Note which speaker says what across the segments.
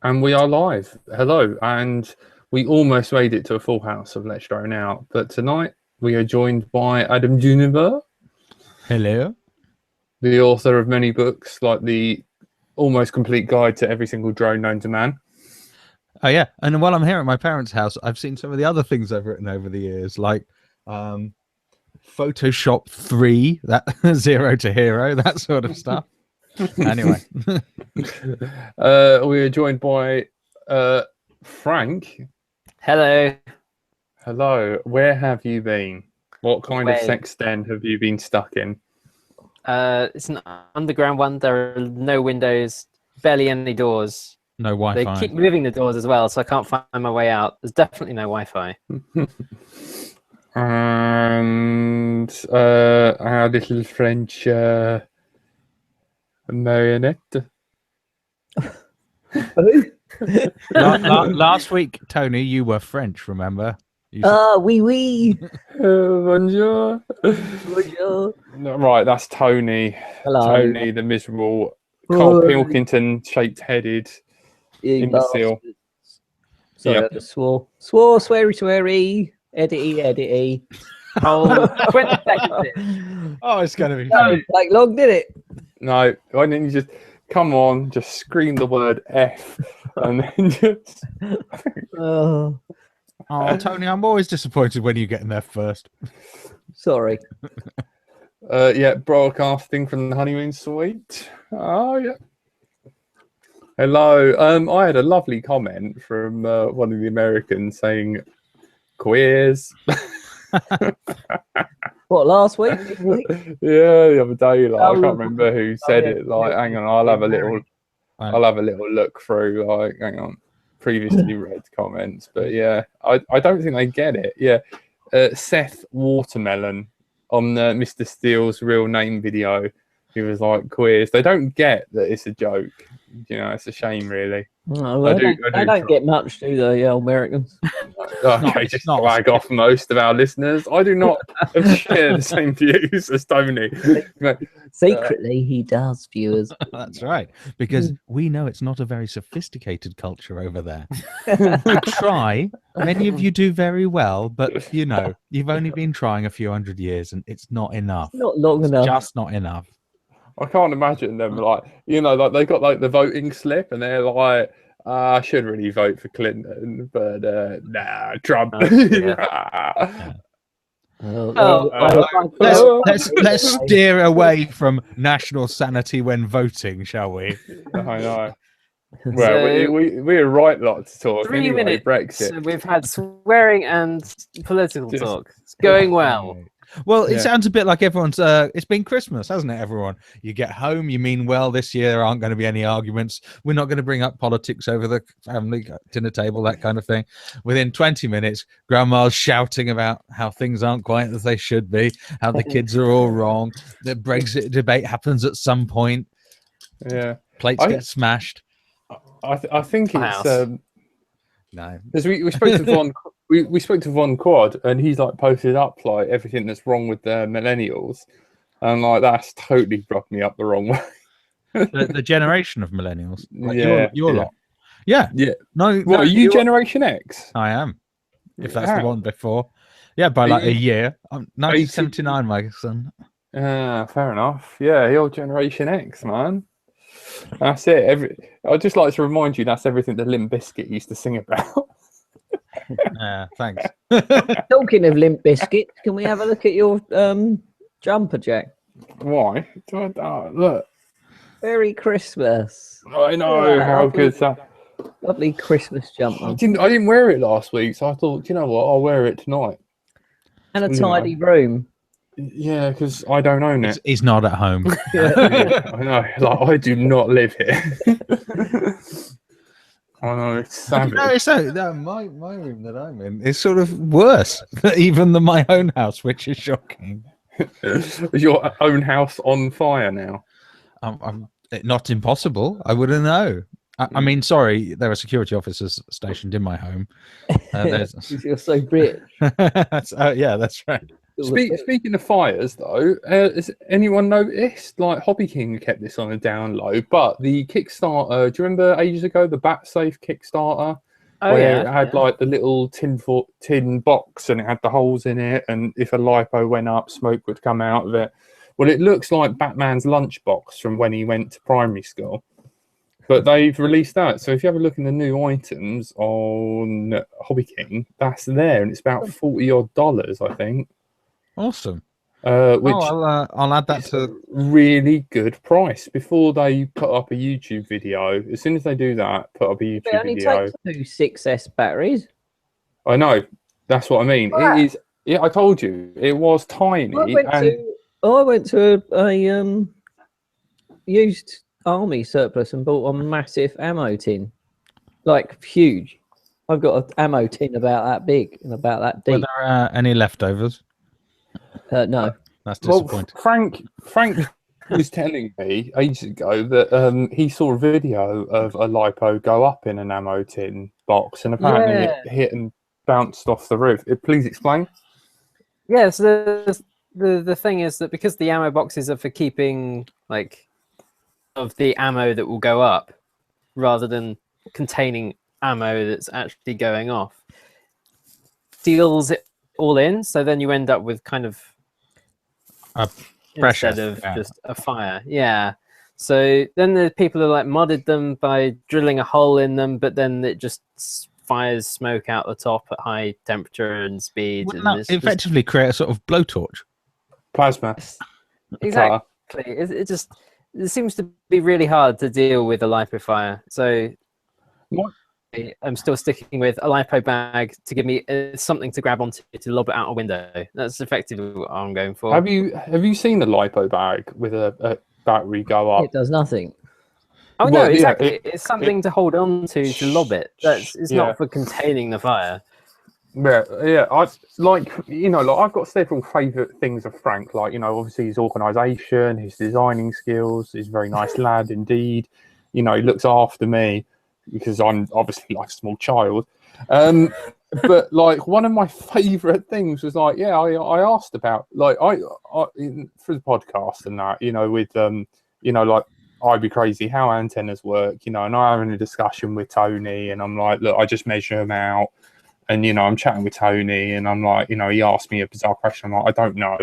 Speaker 1: And we are live. Hello. And we almost made it to a full house of Let's Drone Out. But tonight we are joined by Adam Juniper,
Speaker 2: Hello.
Speaker 1: the author of many books like the almost complete guide to every single drone known to man.
Speaker 2: Oh yeah, and while I'm here at my parents' house, I've seen some of the other things I've written over the years, like Photoshop 3, that 0 to hero, that sort of stuff. Anyway.
Speaker 1: We are joined by Frank.
Speaker 3: Hello.
Speaker 1: Hello. Where have you been? What kind of
Speaker 3: Away.
Speaker 1: sex den have you been stuck in?
Speaker 3: It's an underground one. There are no windows, barely any doors.
Speaker 2: No
Speaker 3: They
Speaker 2: Wi-Fi.
Speaker 3: keep moving the doors as well, so I can't find my way out. There's definitely no Wi-Fi.
Speaker 1: And our little French marionette.
Speaker 2: Last week, Tony, you were French, remember? You said-
Speaker 4: Oui.
Speaker 1: Bonjour.
Speaker 4: Bonjour.
Speaker 1: No, right, that's Tony.
Speaker 4: Hello.
Speaker 1: Tony, the miserable Carl Pilkington shaped-headed
Speaker 4: You
Speaker 1: imbecile.
Speaker 4: bastards. Sorry,
Speaker 1: Yep.
Speaker 4: I just swore. Sweary. Edity.
Speaker 3: Oh, 20 seconds in.
Speaker 2: Oh, it's going to be
Speaker 4: That
Speaker 2: fun.
Speaker 4: didn't take long, did it?
Speaker 1: No, why didn't you just come on, just scream the word F and then just
Speaker 4: Oh,
Speaker 2: Oh, Tony, I'm always disappointed when you get in there first.
Speaker 4: sorry.
Speaker 1: yeah, broadcasting from the honeymoon suite. Oh yeah. Hello. I had a lovely comment from one of the Americans saying queers.
Speaker 4: What, last week? This week?
Speaker 1: Yeah, the other day, like, I
Speaker 4: Oh,
Speaker 1: can't remember who said
Speaker 4: yeah.
Speaker 1: it. Like, hang on, I'll have a little look through. Like, hang on, previously read comments, but yeah, I don't think they get it. Yeah, Seth Watermelon on the Mr. Steele's real name video, he was like queers. They don't get that it's a joke. You know, it's a shame, really.
Speaker 4: No,
Speaker 1: I
Speaker 4: they
Speaker 1: do
Speaker 4: don't
Speaker 1: try.
Speaker 4: get much, do they, yeah, Americans?
Speaker 1: Okay,
Speaker 2: it's
Speaker 1: just
Speaker 2: not.
Speaker 1: flag off most of our listeners. I do not share the same views as Tony.
Speaker 4: Secretly, he does, viewers.
Speaker 2: That's right, because we know it's not a very sophisticated culture over there. You try, many of you do very well, but you know, you've only been trying a few hundred years and it's not enough.
Speaker 4: Not long
Speaker 2: It's
Speaker 4: enough.
Speaker 2: just not enough.
Speaker 1: I can't imagine them like, you know, like they got like the voting slip and they're like, I should really vote for Clinton, but nah, Trump.
Speaker 3: Oh,
Speaker 1: Yeah.
Speaker 2: Let's steer away from national sanity when voting, shall we?
Speaker 1: I know. Well, we're right lot to talk.
Speaker 3: 3
Speaker 1: Anyway,
Speaker 3: minutes.
Speaker 1: Brexit.
Speaker 3: We've had swearing and political
Speaker 1: Just-
Speaker 3: talk. It's going well.
Speaker 2: Well, it
Speaker 1: Yeah.
Speaker 2: sounds a bit like everyone's. It's been Christmas, hasn't it, everyone? You get home, you mean well. This year there aren't going to be any arguments. We're not going to bring up politics over the family dinner table, that kind of thing. Within 20 minutes, Grandma's shouting about how things aren't quite as they should be, how the kids are all wrong. The Brexit debate happens at some point.
Speaker 1: Yeah.
Speaker 2: Plates
Speaker 1: I-
Speaker 2: get smashed.
Speaker 1: I think
Speaker 3: House.
Speaker 1: it's
Speaker 2: No.
Speaker 1: because we spoke to Von we spoke to Von Quad and he's like posted up like everything that's wrong with the millennials, and like that's totally rubbed me up the wrong way.
Speaker 2: The generation of millennials. Like
Speaker 1: Yeah,
Speaker 2: your
Speaker 1: yeah.
Speaker 2: lot. Yeah.
Speaker 1: Yeah.
Speaker 2: No.
Speaker 1: What
Speaker 2: no,
Speaker 1: are you
Speaker 2: are-
Speaker 1: Generation X?
Speaker 2: I am. If that's
Speaker 1: Wow.
Speaker 2: the one before. Yeah, by
Speaker 1: Are
Speaker 2: like a
Speaker 1: you-
Speaker 2: year. I'm 1979, my son.
Speaker 1: Fair enough. Yeah, you're Generation X, man. That's it. I'd just like to remind you that's everything that Limp Bizkit used to sing about.
Speaker 2: Yeah, thanks.
Speaker 4: Talking of Limp Biscuit, can we have a look at your jumper, Jack?
Speaker 1: Why? Look,
Speaker 4: Merry Christmas.
Speaker 1: I know
Speaker 4: Yeah,
Speaker 1: how
Speaker 4: lovely.
Speaker 1: good that.
Speaker 4: Lovely Christmas jumper.
Speaker 1: I didn't wear it last week, so I thought, you know what, I'll wear it tonight.
Speaker 4: And a
Speaker 1: you
Speaker 4: tidy
Speaker 1: know.
Speaker 4: room.
Speaker 1: Yeah, because I don't own it.
Speaker 2: He's not at home.
Speaker 1: Yeah, I know. Like I do not live here. I know it's savage.
Speaker 2: No, my room that I'm in is sort of worse even than my own house, which is shocking.
Speaker 1: Is your own house on fire now?
Speaker 2: I'm not impossible. I wouldn't know. I mean, sorry, there are security officers stationed in my home.
Speaker 4: You're so British.
Speaker 2: Yeah, that's right.
Speaker 1: Speaking of fires, though, has anyone noticed? Like Hobby King kept this on a down low, but the Kickstarter. Do you remember ages ago the Bat Safe Kickstarter, where it had like the little tin box and it had the holes in it, and if a lipo went up, smoke would come out of it. Well, it looks like Batman's lunchbox from when he went to primary school. But they've released that. So if you have a look in the new items on Hobby King, that's there. And it's about $40 odd, I think.
Speaker 2: Awesome.
Speaker 1: Which
Speaker 2: I'll add that to
Speaker 1: a really good price before they put up a YouTube video. As soon as they do that, put up a YouTube
Speaker 4: It only
Speaker 1: video.
Speaker 4: takes 2 6S batteries.
Speaker 1: I know. That's what I mean.
Speaker 4: Wow.
Speaker 1: It is. Yeah, I told you. It was tiny.
Speaker 4: I went to a used army surplus and bought a massive ammo tin, like huge. I've got an ammo tin about that big and about that deep.
Speaker 2: Were there any leftovers?
Speaker 4: No.
Speaker 2: That's disappointing.
Speaker 1: Well, Frank was telling me ages ago that he saw a video of a lipo go up in an ammo tin box, and apparently it hit and bounced off the roof. Please explain.
Speaker 3: Yeah, so the thing is that because the ammo boxes are for keeping like of the ammo that will go up rather than containing ammo that's actually going off, seals it all in, so then you end up with kind of
Speaker 2: pressure
Speaker 3: instead of just a fire. Yeah, so then the people are like modded them by drilling a hole in them, but then it just fires smoke out the top at high temperature and speed.
Speaker 2: Wouldn't that effectively create a sort of blowtorch?
Speaker 1: Plasma.
Speaker 3: Exactly. It seems to be really hard to deal with a lipo fire. So I'm still sticking with a lipo bag to give me something to grab onto to lob it out a window. That's effectively what I'm going for.
Speaker 1: Have you seen the lipo bag with a battery go up?
Speaker 4: It does nothing.
Speaker 3: Oh no, exactly. It's something to hold on to lob it. It's not for containing the fire.
Speaker 1: Yeah. I like I've got several favourite things of Frank. Like obviously his organisation, his designing skills. He's a very nice lad indeed. He looks after me because I'm obviously like a small child. But like one of my favourite things was like, I asked about like I for the podcast and that with like I'd Be Crazy how antennas work, and I'm having a discussion with Tony, and I'm like, look, I just measure them out. And, I'm chatting with Tony and I'm like, he asked me a bizarre question. I'm like, I don't know.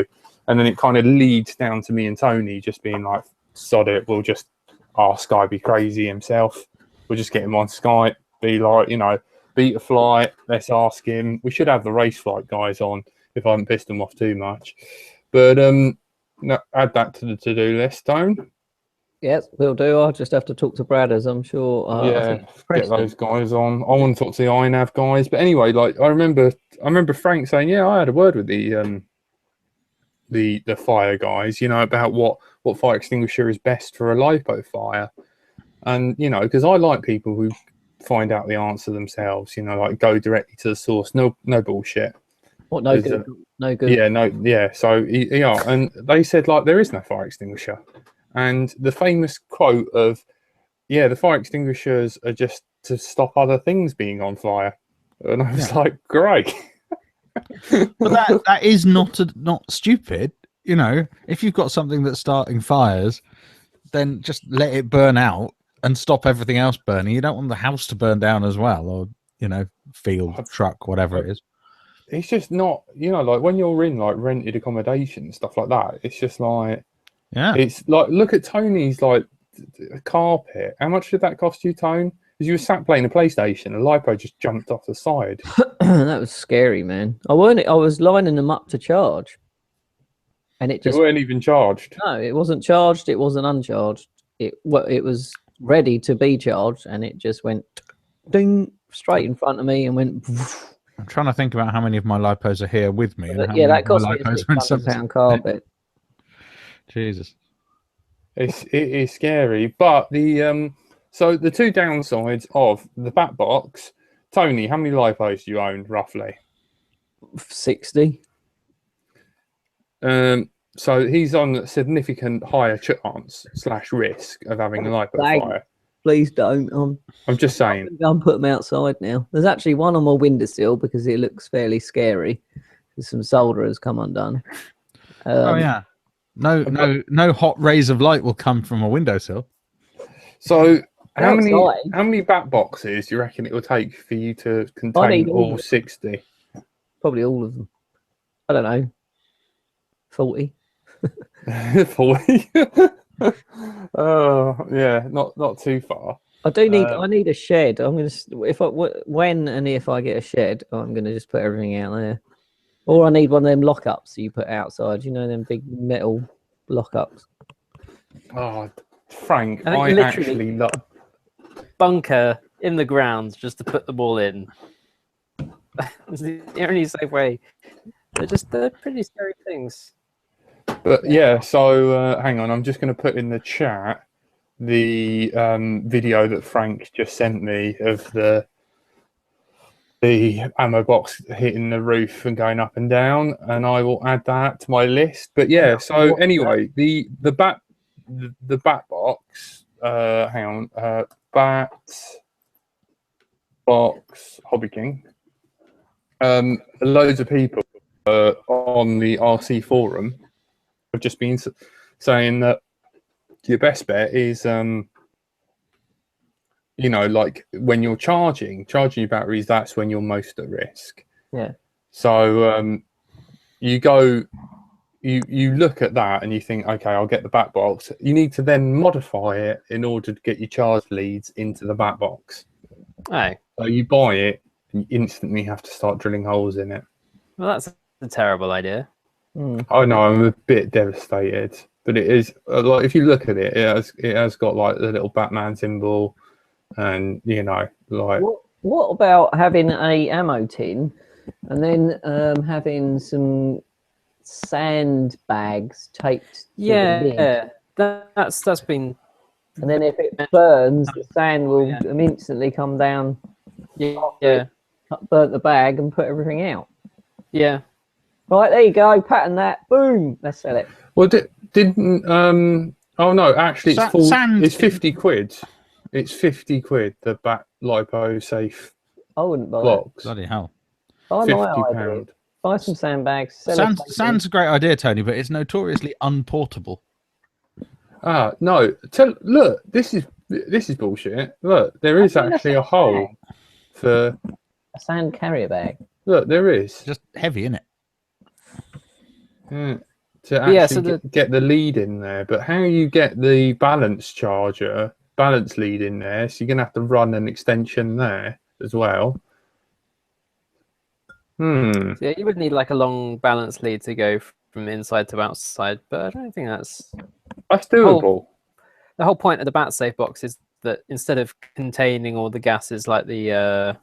Speaker 1: And then it kind of leads down to me and Tony just being like, sod it. We'll just ask I'd Be Crazy himself. We'll just get him on Skype, be like, Beta Flight. Let's ask him. We should have the Race Flight guys on if I haven't pissed them off too much. But no, add that to the to-do list, Tone.
Speaker 4: Yes, we'll do. I'll just have to talk to Brad, as I'm sure.
Speaker 1: Get those guys on. I want to talk to the INAV guys. But anyway, like I remember Frank saying, I had a word with the fire guys, about what fire extinguisher is best for a lipo fire. And, because I like people who find out the answer themselves, like go directly to the source. No bullshit.
Speaker 4: What, no good? No good.
Speaker 1: Yeah. So, and they said, like, there is no fire extinguisher. And the famous quote of, the fire extinguishers are just to stop other things being on fire. And I was like, great.
Speaker 2: But that is not stupid. If you've got something that's starting fires, then just let it burn out and stop everything else burning. You don't want the house to burn down as well, or, field, truck, whatever it is.
Speaker 1: It's just not, like when you're in like rented accommodation and stuff like that, it's just like, it's like, look at Tony's like carpet. How much did that cost you, Tone? Because you were sat playing a PlayStation, a lipo just jumped off the side.
Speaker 4: That was scary, man. I was lining them up to charge, and it
Speaker 1: weren't even charged.
Speaker 4: No, it wasn't charged. It wasn't uncharged. It was ready to be charged, and it just went ding straight in front of me and went.
Speaker 2: I'm trying to think about how many of my lipos are here with me.
Speaker 4: That cost me £600 carpet.
Speaker 2: Jesus,
Speaker 1: it is scary. But the so the two downsides of the Bat Box, Tony, how many lipos do you own roughly?
Speaker 4: 60.
Speaker 1: So he's on a significant higher chance / risk of having a lipo fire.
Speaker 4: Please don't.
Speaker 1: I'm just saying.
Speaker 4: I'm putting them outside now. There's actually one on my windowsill because it looks fairly scary. some solder has come undone.
Speaker 2: Oh yeah. No hot rays of light will come from a windowsill.
Speaker 1: So how
Speaker 4: Outside.
Speaker 1: many bat boxes do you reckon it will take for you to contain
Speaker 4: need all
Speaker 1: all
Speaker 4: of
Speaker 1: 60?
Speaker 4: Probably all of them. I don't know. 40.
Speaker 1: 40? Oh yeah, not too far.
Speaker 4: I do need. I need a shed. I'm gonna when and if I get a shed, I'm gonna just put everything out there. Or I need one of them lockups that you put outside. You know them big metal lockups.
Speaker 1: Oh, Frank,
Speaker 3: I think
Speaker 1: I
Speaker 3: literally-
Speaker 1: actually love.
Speaker 3: Bunker in the ground just to put them all in. It's the only safe way. They're pretty scary things.
Speaker 1: But yeah, so hang on, I'm just going to put in the chat the video that Frank just sent me of the ammo box hitting the roof and going up and down, and I will add that to my list. But yeah, so anyway, the bat box. Hang on, bat box Hobby King. Loads of people on the RC forum have just been saying that your best bet is you know, like when you're charging your batteries, that's when you're most at risk.
Speaker 4: Yeah.
Speaker 1: So you look at that and you think, okay, I'll get the bat box. You need to then modify it in order to get your charge leads into the bat box.
Speaker 3: Oh,
Speaker 1: So you buy it and you instantly have to start drilling holes in it.
Speaker 3: well, that's a terrible idea.
Speaker 1: I know, I'm a bit devastated, but it is like if you look at it, it has got like the little Batman symbol, and you know, like
Speaker 4: What about having a ammo tin, and then having some sandbags taped? To the lid?
Speaker 3: Yeah, that's been
Speaker 4: And then if it burns, the sand will instantly come down,
Speaker 3: yeah
Speaker 4: burn the bag, and put everything out.
Speaker 3: yeah.
Speaker 4: Right, there you go. Pattern that. Boom. Let's sell it.
Speaker 1: well, didn't oh no, actually it's full.
Speaker 2: Sand-
Speaker 1: It's 50 quid. It's 50 quid. The Bat Lipo Safe
Speaker 4: I wouldn't buy it.
Speaker 1: blocks.
Speaker 2: Bloody hell.
Speaker 4: Buy
Speaker 1: 50
Speaker 4: my idea.
Speaker 1: pound.
Speaker 4: Buy some sandbags. Sell
Speaker 2: Sand,
Speaker 4: it.
Speaker 2: sand's a great idea, Tony, but it's notoriously unportable.
Speaker 1: Ah, no. Look, this is bullshit. Look, there is
Speaker 4: think that's
Speaker 1: actually a hole for.
Speaker 4: A sand carrier bag.
Speaker 1: Look, there is.
Speaker 2: It's just heavy, isn't it?
Speaker 1: Yeah, to actually
Speaker 3: Yeah, so
Speaker 1: get the lead in there. But how you get the balance lead in there, so you're going to have to run an extension there as well.
Speaker 3: Yeah, you would need like a long balance lead to go from inside to outside, but I don't think that's
Speaker 1: doable.
Speaker 3: the whole point of the bat safe box is that instead of containing all the gases like the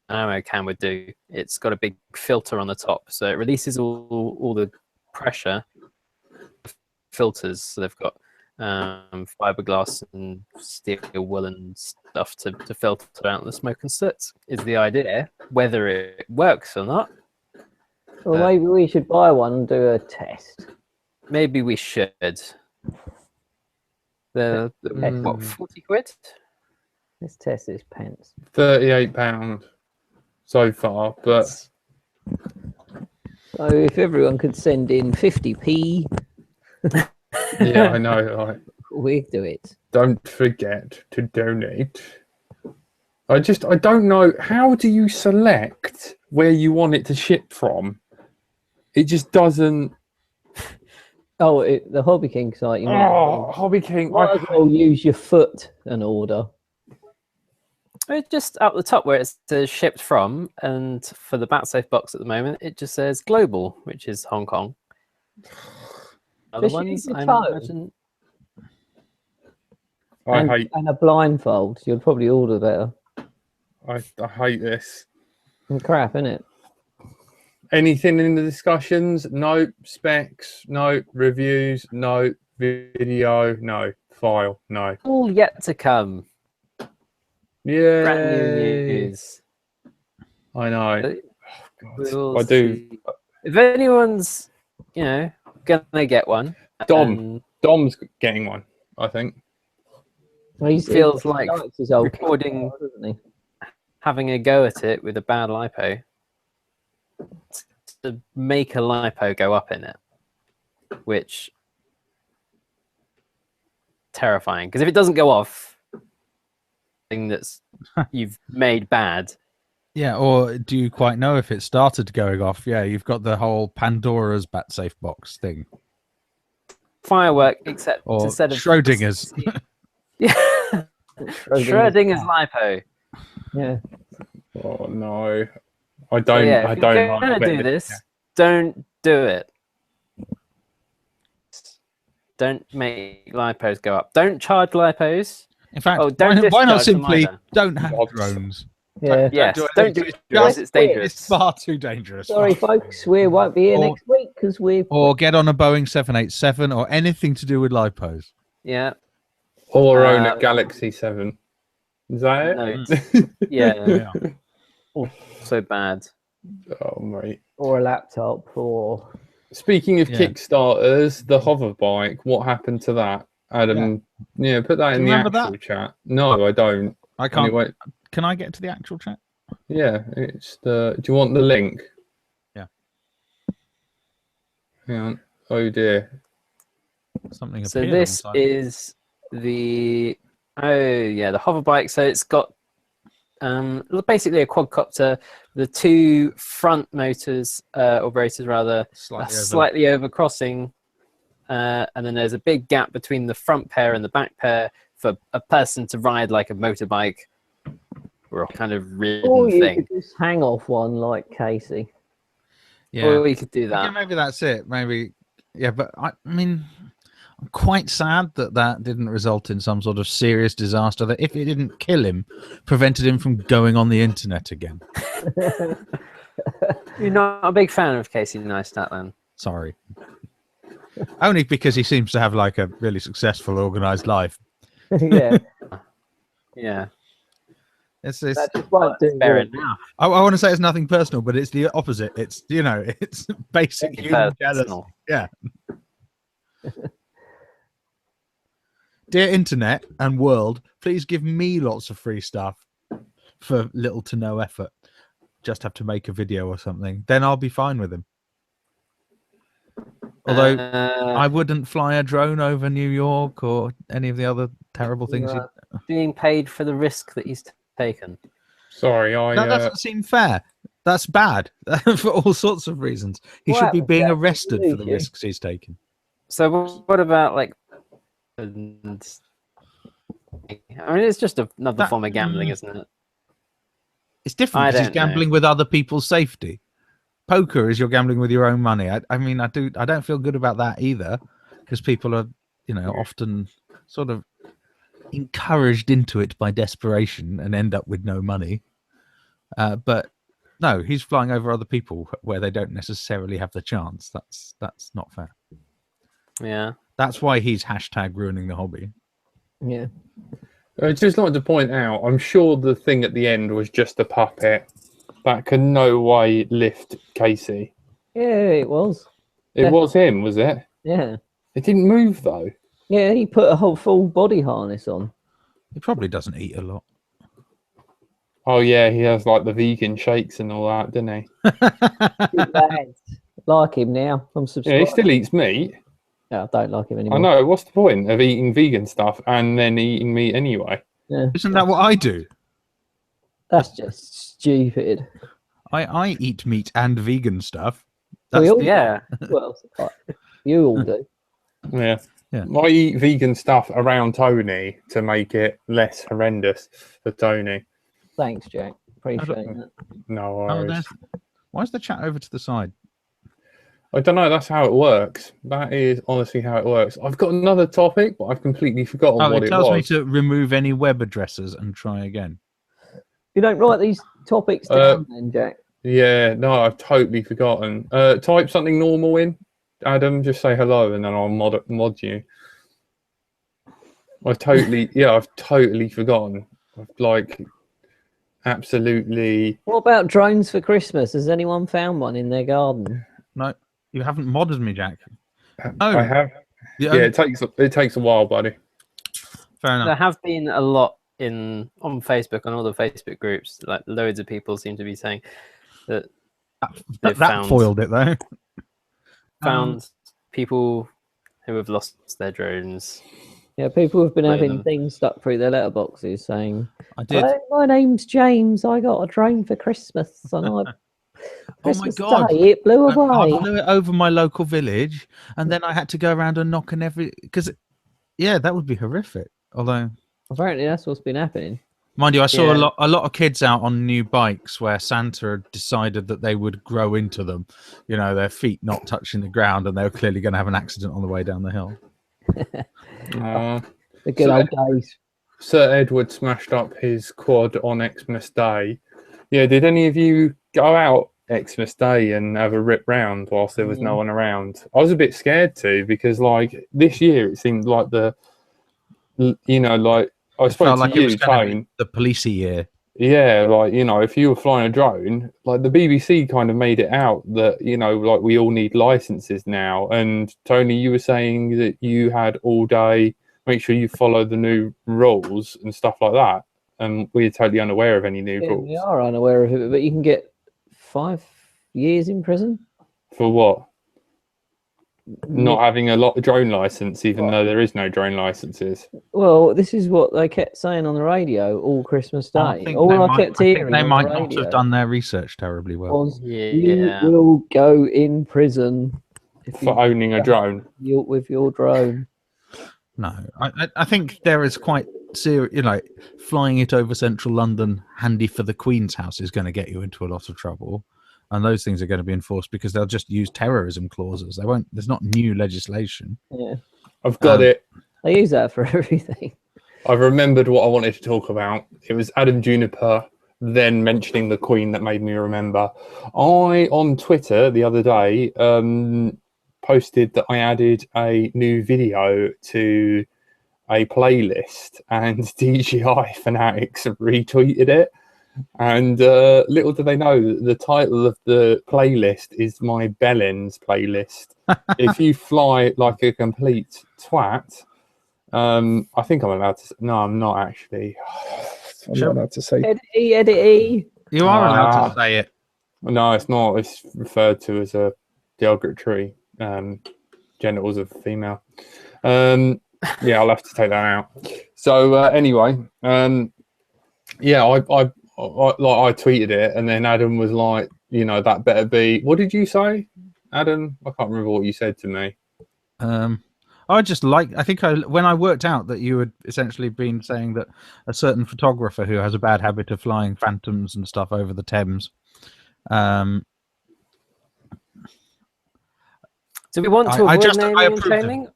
Speaker 3: ammo can would do, it's got a big filter on the top, so it releases all the pressure filters. So they've got fiberglass and steel wool and stuff to filter out the smoke and soot is the idea. Whether it works or not,
Speaker 4: Well, maybe we should buy one and do a test.
Speaker 3: maybe we should. What, 40 quid?
Speaker 4: Let's test this pants.
Speaker 1: £38 so far, but
Speaker 4: So if everyone could send in 50p,
Speaker 1: yeah, I know. Like,
Speaker 4: we'd do it.
Speaker 1: don't forget to donate. I don't know. How do you select where you want it to ship from? It just doesn't.
Speaker 4: Oh, the Hobby King site. You
Speaker 1: Oh, Hobby King.
Speaker 4: might as well use your foot and order.
Speaker 3: It's just up the top where it says shipped from, and for the BatSafe box at the moment, it just says global, which is Hong Kong. Other
Speaker 4: Just use
Speaker 3: ones,
Speaker 4: your
Speaker 3: I
Speaker 4: toe.
Speaker 3: imagine.
Speaker 4: And a blindfold. You'd probably order better.
Speaker 1: I hate this.
Speaker 4: And crap, innit?
Speaker 1: Anything in the discussions? No. Specs? No. Reviews? No. Video? No. File? No.
Speaker 3: All yet to come.
Speaker 1: Yeah.
Speaker 3: Brand new news.
Speaker 1: I know.
Speaker 3: But
Speaker 1: God,
Speaker 3: we'll
Speaker 1: I do.
Speaker 3: see. If anyone's, gonna get one,
Speaker 1: Dom's getting one, I think.
Speaker 4: Well, he
Speaker 3: Feels like
Speaker 4: likes his old
Speaker 3: recording-
Speaker 4: car, doesn't he?
Speaker 3: having a go at it with a bad lipo. to make a lipo go up in it, which terrifying, because if it doesn't go off, thing that's you've made bad.
Speaker 2: Yeah, or do you quite know if it started going off? Yeah, you've got the whole Pandora's BatSafe box thing.
Speaker 3: Firework, except
Speaker 2: Or
Speaker 3: instead of
Speaker 2: Schrodinger's.
Speaker 3: Yeah. Schrodinger's lipo.
Speaker 4: Yeah.
Speaker 1: Oh no, I
Speaker 3: So
Speaker 1: don't.
Speaker 3: yeah,
Speaker 1: I
Speaker 3: if
Speaker 1: don't.
Speaker 3: you're
Speaker 1: like
Speaker 3: gonna
Speaker 1: when
Speaker 3: do
Speaker 1: the-
Speaker 3: this, don't do it. Don't make lipos go up. Don't charge lipos.
Speaker 2: In fact,
Speaker 3: Oh, don't
Speaker 2: why not
Speaker 3: discharge them
Speaker 2: simply
Speaker 3: either.
Speaker 2: don't have
Speaker 1: Drones.
Speaker 2: drones?
Speaker 4: Yeah.
Speaker 3: Yes,
Speaker 2: do
Speaker 3: don't
Speaker 2: anything.
Speaker 3: do
Speaker 2: It's
Speaker 3: it. Drones,
Speaker 2: just
Speaker 3: it's dangerous.
Speaker 2: It's far too dangerous.
Speaker 4: Sorry,
Speaker 2: Far too
Speaker 4: folks, we won't be here
Speaker 2: Or-
Speaker 4: next week because we're.
Speaker 2: Or get on a Boeing 787 or anything to do with lipos.
Speaker 3: Yeah.
Speaker 1: Or own a
Speaker 3: Uh,
Speaker 1: Galaxy 7. Is that it?
Speaker 3: No. Yeah.
Speaker 2: Yeah.
Speaker 3: So bad.
Speaker 1: Oh mate.
Speaker 4: Or a laptop, or
Speaker 1: Speaking of
Speaker 2: Yeah.
Speaker 1: Kickstarters, the hover bike. What happened to that, Adam? Yeah, put that
Speaker 2: Do
Speaker 1: in
Speaker 2: you
Speaker 1: the
Speaker 2: remember
Speaker 1: actual chat. No, I don't.
Speaker 2: I can't.
Speaker 1: Anyway,
Speaker 2: Can I get to the actual chat?
Speaker 1: yeah, it's the. Do you want the link?
Speaker 2: Yeah.
Speaker 1: Hang on. Oh dear.
Speaker 2: Something.
Speaker 3: So
Speaker 2: appeared on
Speaker 3: this
Speaker 2: the side.
Speaker 3: is the the hover bike. So it's got basically a quadcopter. The two front motors or rotors rather slightly overcrossing, and then there's a big gap between the front pair and the back pair for a person to ride like a motorbike or a kind of ridden
Speaker 4: or you
Speaker 3: thing.
Speaker 4: could just hang off one like Casey.
Speaker 2: Yeah.
Speaker 3: Or we could do
Speaker 2: Yeah,
Speaker 3: that.
Speaker 2: maybe that's it. Maybe. Yeah, but I mean, I'm quite sad that that didn't result in some sort of serious disaster. That if it didn't kill him, prevented him from going on the internet again.
Speaker 3: You're not a big fan of Casey Neistat then?
Speaker 2: Sorry. Only because he seems to have like a really successful, organized life.
Speaker 4: Yeah,
Speaker 3: Yeah.
Speaker 2: It's
Speaker 4: that just won't do.
Speaker 3: Fair
Speaker 4: good.
Speaker 3: enough.
Speaker 2: I want to say it's nothing personal, but it's the opposite. It's it's basic human jealousy.
Speaker 3: Personal.
Speaker 2: Yeah. Dear internet and world, please give me lots of free stuff for little to no effort. Just have to make a video or something. Then I'll be fine with him. Although I wouldn't fly a drone over New York or any of the other terrible things.
Speaker 4: Right.
Speaker 3: being paid for the risk that he's taken.
Speaker 1: Sorry,
Speaker 2: That doesn't seem fair. That's bad for all sorts of reasons. He
Speaker 4: What
Speaker 2: should be
Speaker 4: happened,
Speaker 2: being
Speaker 4: Jack?
Speaker 2: arrested for the
Speaker 4: Lose you?
Speaker 2: risks he's taken.
Speaker 3: So what about like? I mean, it's just another
Speaker 2: That-
Speaker 3: form of gambling, isn't it?
Speaker 2: It's different
Speaker 3: I
Speaker 2: because he's
Speaker 3: don't know.
Speaker 2: gambling with other people's safety. Poker is you're gambling with your own money. I mean, I don't feel good about that either, because people are, often sort of encouraged into it by desperation and end up with no money. But no, he's flying over other people where they don't necessarily have the chance. That's not fair.
Speaker 3: Yeah.
Speaker 2: That's why he's hashtag ruining the hobby.
Speaker 4: Yeah.
Speaker 1: I'd just like to point out, I'm sure the thing at the end was just a puppet that can no way lift Casey.
Speaker 4: Yeah, it was.
Speaker 1: It was him, was it?
Speaker 4: Yeah.
Speaker 1: It didn't move though.
Speaker 4: Yeah, he put a whole full body harness on.
Speaker 2: He probably doesn't eat a lot.
Speaker 1: Oh yeah, he has like the vegan shakes and all that, doesn't he?
Speaker 4: Good lad. Like him now. I'm
Speaker 1: Yeah,
Speaker 4: subscribed.
Speaker 1: he still eats meat.
Speaker 4: No, I don't like him
Speaker 1: I
Speaker 4: anymore.
Speaker 1: know. What's the point of eating vegan stuff and then eating meat anyway?
Speaker 4: Yeah,
Speaker 2: Isn't that what I do?
Speaker 4: that's just stupid.
Speaker 2: I eat meat and vegan stuff.
Speaker 4: We
Speaker 2: That's
Speaker 4: all-
Speaker 2: the-
Speaker 3: Yeah.
Speaker 4: Well, you all do.
Speaker 1: Yeah.
Speaker 2: Yeah.
Speaker 1: I eat vegan stuff around Tony to make it less horrendous for Tony.
Speaker 4: Thanks, Jack. Appreciate that.
Speaker 1: No
Speaker 2: Oh,
Speaker 1: worries.
Speaker 2: there's- why is the chat over to the side?
Speaker 1: I don't know. That's how it works. That is honestly how it works. I've got another topic, but I've completely forgotten
Speaker 2: Oh,
Speaker 1: what
Speaker 2: it
Speaker 1: it
Speaker 2: tells me
Speaker 1: was.
Speaker 2: to remove any web addresses and try again.
Speaker 4: You don't write these topics down, then, Jack.
Speaker 1: Yeah, no, I've totally forgotten. Type something normal in, Adam. Just say hello, and then I'll mod you. I've totally forgotten. I've like absolutely.
Speaker 4: What about drones for Christmas? Has anyone found one in their garden?
Speaker 2: No, you haven't modded me, Jack.
Speaker 1: I have.
Speaker 2: The
Speaker 1: Yeah,
Speaker 2: only-
Speaker 1: it takes a while, buddy.
Speaker 2: fair
Speaker 3: There
Speaker 2: enough.
Speaker 3: have been a lot on Facebook, on all the Facebook groups. Like loads of people seem to be saying that They've
Speaker 2: that
Speaker 3: found
Speaker 2: foiled it though.
Speaker 3: found people who have lost their drones.
Speaker 4: Yeah, people have been
Speaker 3: Play
Speaker 4: having
Speaker 3: them.
Speaker 4: things stuck through their letterboxes saying,
Speaker 2: I did.
Speaker 4: "Hello, my name's James. I got a drone for Christmas, and I
Speaker 2: Oh my
Speaker 4: Christmas
Speaker 2: God.
Speaker 4: Day it blew
Speaker 2: I
Speaker 4: away."
Speaker 2: flew it over my local village, and then I had to go around and knock on every because, yeah, that would be horrific. Although,
Speaker 4: Apparently, that's what's been happening.
Speaker 2: mind you, I saw
Speaker 3: Yeah.
Speaker 2: a lot of kids out on new bikes where Santa had decided that they would grow into them, you know, their feet not touching the ground, and they were clearly going to have an accident on the way down the hill.
Speaker 1: Uh,
Speaker 4: The good
Speaker 1: So-
Speaker 4: old days.
Speaker 1: Sir Edward smashed up his quad on Xmas Day. Yeah, did any of you go out Xmas Day and have a rip round whilst there was no one around? I was a bit scared too because, like, this year it seemed like like I spoke
Speaker 2: Felt
Speaker 1: to
Speaker 2: like it
Speaker 1: you,
Speaker 2: was going to
Speaker 1: Tone.
Speaker 2: be the policey year.
Speaker 1: Yeah, like, if you were flying a drone, like the BBC kind of made it out that, like we all need licenses now. And Tony, you were saying that you had all day, make sure you follow the new rules and stuff like that. And we're totally unaware of any new
Speaker 4: Yeah,
Speaker 1: rules.
Speaker 4: we are unaware of it, but you can get 5 years in prison.
Speaker 1: For what? Not having a drone license, even though there is no drone licenses.
Speaker 4: Well, this is what they kept saying on the radio all Christmas
Speaker 2: I
Speaker 4: Day.
Speaker 2: think
Speaker 4: All
Speaker 2: they
Speaker 4: I
Speaker 2: might-
Speaker 4: kept
Speaker 2: I think
Speaker 4: hearing
Speaker 2: they
Speaker 4: on
Speaker 2: might
Speaker 4: the
Speaker 2: not
Speaker 4: radio
Speaker 2: have done their research terribly well.
Speaker 4: was,
Speaker 3: Yeah.
Speaker 4: "You will go in prison if
Speaker 1: For owning a drone.
Speaker 4: with your drone."
Speaker 2: No, I think there is quite serious, flying it over central London, handy for the Queen's house, is going to get you into a lot of trouble. And those things are going to be enforced because they'll just use terrorism clauses. They won't. There's not new legislation.
Speaker 4: Yeah,
Speaker 1: I've got it.
Speaker 4: they use that for everything.
Speaker 1: I've remembered what I wanted to talk about. It was Adam Juniper then mentioning the Queen that made me remember. I, on Twitter the other day, posted that I added a new video to a playlist, and DJI Fanatics retweeted it. And little do they know that the title of the playlist is my Bellends playlist. If you fly like a complete twat, I think I'm allowed to. No, I'm not actually. I'm not allowed to say.
Speaker 4: Edit.
Speaker 2: You are allowed to say it.
Speaker 1: No, it's not. It's referred to as a derogatory genitals of a female. Yeah, I'll have to take that out. So anyway, yeah, I tweeted it, and then Adam was like, that better be. What did you say, Adam? I can't remember what you said to me.
Speaker 2: I think when I worked out that you had essentially been saying that a certain photographer who has a bad habit of flying phantoms and stuff over the Thames.
Speaker 3: Do we want to
Speaker 2: I
Speaker 3: avoid
Speaker 2: just- I
Speaker 3: naming and
Speaker 2: approved it.
Speaker 3: shaming?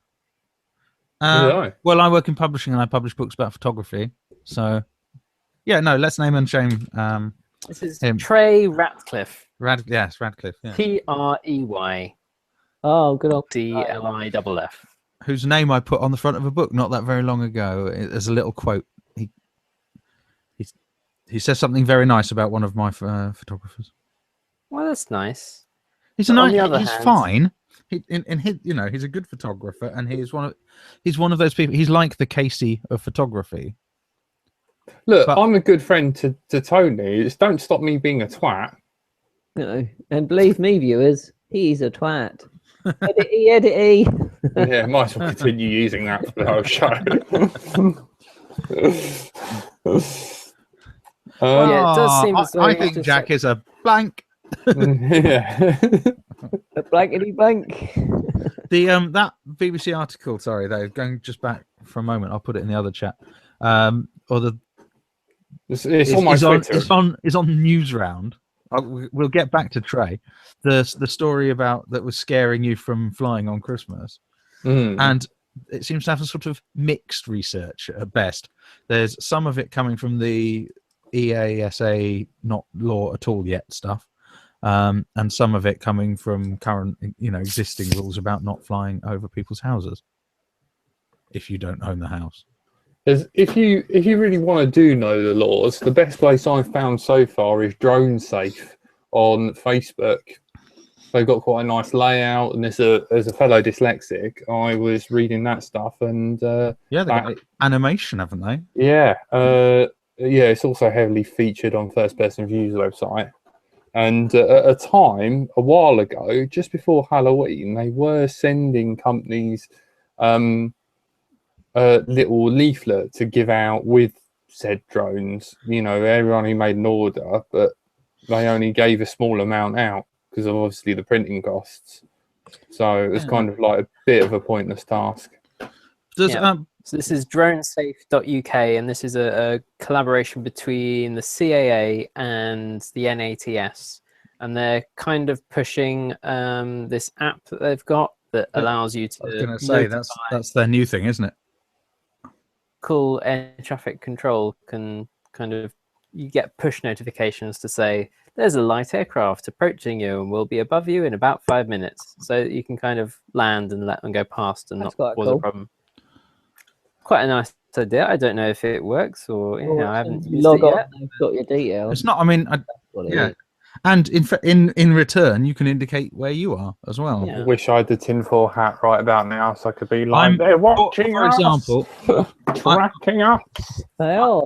Speaker 1: I?
Speaker 2: Well, I work in publishing and I publish books about photography. So, yeah, no, let's name and shame.
Speaker 3: This is
Speaker 2: him.
Speaker 3: Trey Ratcliffe.
Speaker 2: Yes, Radcliffe. Yeah.
Speaker 3: Treyddliff.
Speaker 4: Oh, good old.
Speaker 2: Whose name I put on the front of a book not that very long ago as a little quote. He says something very nice about one of my photographers.
Speaker 3: Well, that's nice.
Speaker 2: He's
Speaker 3: But on the other
Speaker 2: he's
Speaker 3: hand-
Speaker 2: fine. He's a good photographer, and he's one of those people. He's like the Casey of photography.
Speaker 1: Look,
Speaker 2: But-
Speaker 1: I'm a good friend to Tony. Just don't stop me being a twat.
Speaker 4: And believe me, viewers, he's a twat. Edit.
Speaker 1: Yeah, might as well continue using that for the whole show.
Speaker 3: Yeah, it does seem as though
Speaker 2: I
Speaker 3: it's
Speaker 2: think
Speaker 3: just
Speaker 2: Jack is a blank.
Speaker 1: Yeah.
Speaker 4: A blankety blank.
Speaker 2: The that BBC article. Sorry, though, going just back for a moment. I'll put it in the other chat. Or the
Speaker 1: It's on my Twitter.
Speaker 2: It's on Newsround. We'll get back to Trey. The story about that was scaring you from flying on Christmas, and it seems to have a sort of mixed research at best. There's some of it coming from the EASA not law at all yet stuff, and some of it coming from current existing rules about not flying over people's houses if you don't own the house.
Speaker 1: If you really want to know the laws, the best place I've found so far is Drone Safe on Facebook. They've got quite a nice layout, and as a fellow dyslexic, I was reading that stuff, and
Speaker 2: Yeah, they've got animation, haven't they?
Speaker 1: yeah, it's also heavily featured on First Person Views website. And at a time, a while ago, just before Halloween, they were sending companies a little leaflet to give out with said drones. You know, everyone who made an order, but they only gave a small amount out because of obviously the printing costs. So it was kind of like a bit of a pointless task.
Speaker 3: So this is dronesafe.uk, and this is a collaboration between the CAA and the NATS, and they're kind of pushing this app that they've got that allows you to.
Speaker 2: I was going to say that's their new thing, isn't it?
Speaker 3: Cool air traffic control can kind of, you get push notifications to say there's a light aircraft approaching you and will be above you in about 5 minutes, so you can kind of land and let them go past and not cause a problem. Quite a nice idea. I don't know if it works or I haven't used it yet.
Speaker 4: You've got your details.
Speaker 2: It's not. I mean, and in return, you can indicate where you are as well.
Speaker 1: I wish I had the tinfoil hat right about now, so I could be like, they're watching
Speaker 2: for example,
Speaker 1: tracking us.
Speaker 4: They are.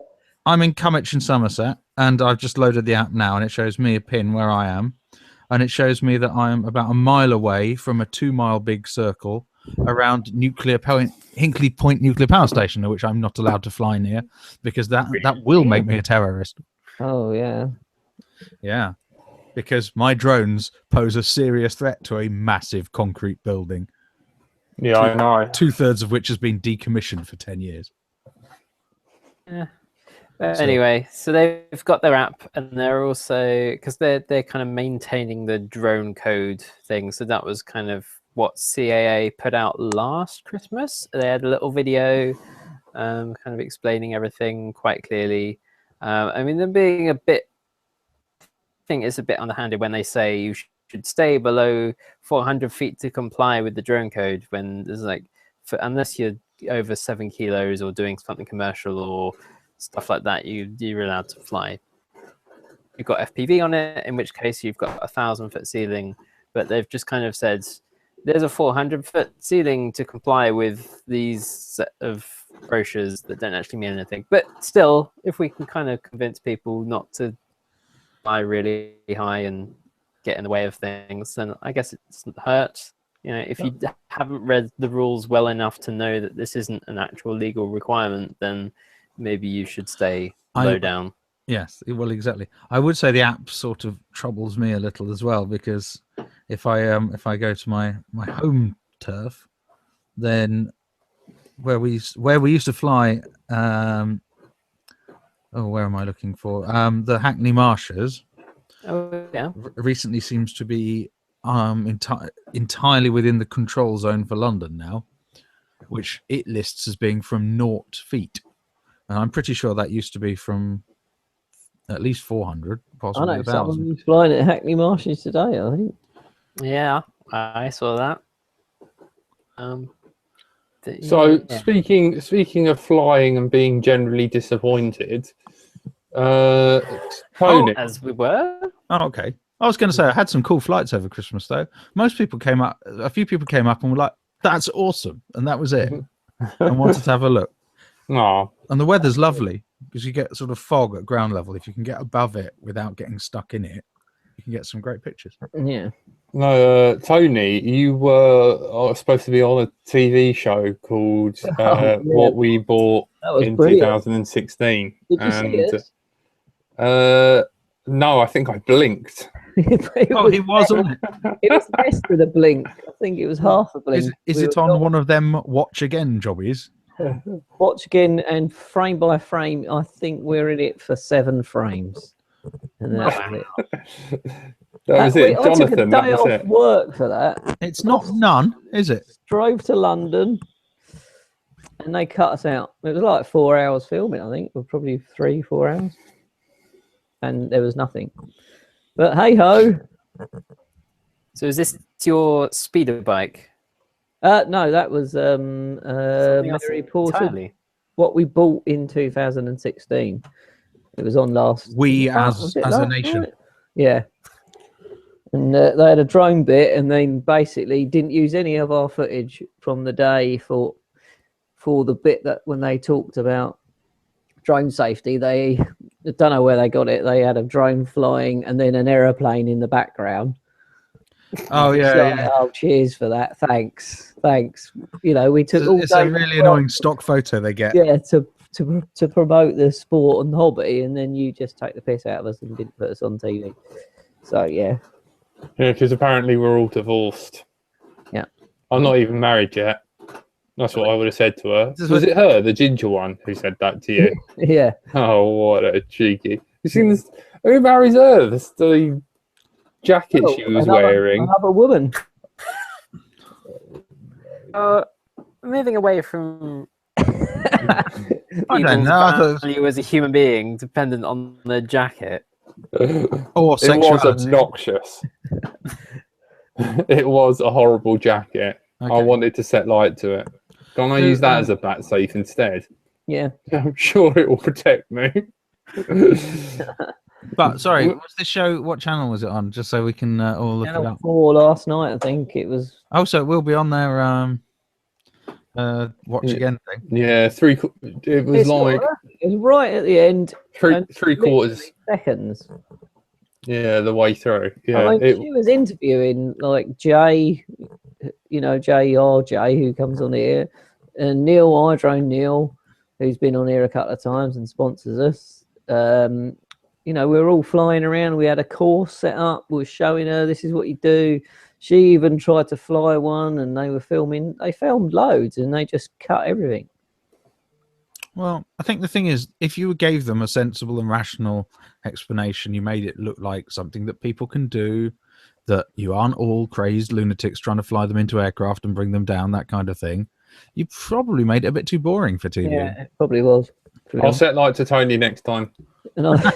Speaker 2: I'm in Cumwich in Somerset, and I've just loaded the app now, and it shows me a pin where I am, and it shows me that I'm about a mile away from a 2 mile big circle around Hinkley Point nuclear power station, which I'm not allowed to fly near because that will make me a terrorist.
Speaker 4: Oh
Speaker 2: yeah, because my drones pose a serious threat to a massive concrete building.
Speaker 1: Yeah, I know.
Speaker 2: 2/3 of which has been decommissioned for 10 years.
Speaker 3: Yeah. Anyway, so they've got their app, and they're also, because they're kind of maintaining the drone code thing. So that was kind of what CAA put out last Christmas. They had a little video kind of explaining everything quite clearly. I mean, they're being a bit, I think it's a bit underhanded when they say you should stay below 400 feet to comply with the drone code, when there's like, unless you're over 7 kilos or doing something commercial or stuff like that, you're allowed to fly. You've got FPV on it, in which case you've got a 1,000-foot ceiling, but they've just kind of said there's a 400-foot ceiling to comply with these set of brochures that don't actually mean anything. But still, if we can kind of convince people not to fly really high and get in the way of things, then I guess it doesn't hurt. You know, if you haven't read the rules well enough to know that this isn't an actual legal requirement, then maybe you should stay low down.
Speaker 2: Yes, well, exactly. I would say the app sort of troubles me a little as well, because if I go to my home turf, then where we used to fly, where am I looking for? The Hackney Marshes.
Speaker 3: Oh yeah.
Speaker 2: Recently seems to be entirely within the control zone for London now, which it lists as being from 0 feet. And I'm pretty sure that used to be from at least 400, possibly 1,000.
Speaker 4: Someone was flying at Hackney Marshes today, I think.
Speaker 3: Yeah, I saw that.
Speaker 1: Speaking of flying and being generally disappointed, Tony,
Speaker 3: as we were.
Speaker 2: Oh, okay. I was going to say I had some cool flights over Christmas though. Most people came up. A few people came up and were like, "That's awesome," and that was it. And wanted to have a look.
Speaker 1: No.
Speaker 2: And the weather's lovely because you get sort of fog at ground level. If you can get above it without getting stuck in it, you can get some great pictures.
Speaker 4: Yeah.
Speaker 1: No, Tony, you were supposed to be on a TV show called What We Bought in brilliant. 2016.
Speaker 4: Did you see it?
Speaker 1: No, I think I blinked.
Speaker 2: He was on it.
Speaker 4: It was less than a blink. I think it was half a blink.
Speaker 2: Is it on one of them watch again jobbies?
Speaker 4: Watch again, and frame by frame, I think we're in it for 7 frames. And that's it.
Speaker 1: That was it,
Speaker 4: I took a
Speaker 1: Jonathan.
Speaker 4: day off work for that.
Speaker 2: It's not none, is it?
Speaker 4: Drove to London, and they cut us out. It was like 4 hours filming, I think, or probably 3-4 hours, and there was nothing. But hey ho.
Speaker 3: So is this your speeder bike?
Speaker 4: No, that was Mary Porter. What we bought in 2016. It was on last.
Speaker 2: We as a nation.
Speaker 4: Night? Yeah. And they had a drone bit, and then basically didn't use any of our footage from the day for the bit that when they talked about drone safety, they I don't know where they got it. They had a drone flying and then an aeroplane in the background.
Speaker 2: Oh
Speaker 4: It's
Speaker 2: yeah,
Speaker 4: like,
Speaker 2: yeah.
Speaker 4: oh, cheers for that. Thanks. You know, we took all
Speaker 2: It's
Speaker 4: day
Speaker 2: a really annoying stock photo they get.
Speaker 4: yeah, to promote the sport and hobby, and then you just take the piss out of us and didn't put us on TV. So yeah,
Speaker 1: Yeah, because apparently we're all divorced.
Speaker 4: Yeah.
Speaker 1: I'm not even married yet. That's what I would have said to her.
Speaker 2: This is
Speaker 1: Was
Speaker 2: what-
Speaker 1: it her, the ginger one, who said that to you?
Speaker 4: yeah.
Speaker 1: Oh, what a cheeky. You seen this? Who marries her? That's the jacket she was wearing.
Speaker 4: Another woman.
Speaker 3: Moving away from
Speaker 2: I don't
Speaker 3: people's
Speaker 2: know. I thought
Speaker 3: value as a human being dependent on the jacket.
Speaker 2: or
Speaker 1: It was
Speaker 2: sexuality.
Speaker 1: obnoxious. It was a horrible jacket. I
Speaker 2: Okay.
Speaker 1: wanted to set light to it. Can't I use that as a bat safe instead?
Speaker 4: Yeah.
Speaker 1: I'm sure it will protect me.
Speaker 2: But sorry, what's the show? What channel was it on? Just so we can all look it
Speaker 4: Channel
Speaker 2: up.
Speaker 4: 4 last night, I think it was.
Speaker 2: Oh, so it will be on their watch
Speaker 1: Yeah.
Speaker 2: again thing.
Speaker 1: Yeah, it was like
Speaker 4: It was right at the end,
Speaker 1: three quarters.
Speaker 4: seconds.
Speaker 1: Yeah, the way through. Yeah,
Speaker 4: I mean, she was interviewing like Jay, you know, JRJ, who comes on here, and Neil Hydrone Neil, who's been on here a couple of times and sponsors us. You know, we were all flying around. We had a course set up. We were showing her this is what you do. She even tried to fly one, and they were filming. They filmed loads, and they just cut everything.
Speaker 2: Well, I think the thing is, if you gave them a sensible and rational explanation, you made it look like something that people can do, that you aren't all crazed lunatics trying to fly them into aircraft and bring them down, that kind of thing. You probably made it a bit too boring for TV.
Speaker 4: Yeah, it probably was. to be
Speaker 1: I'll
Speaker 4: honest.
Speaker 1: set light to Tony next time.
Speaker 4: And I,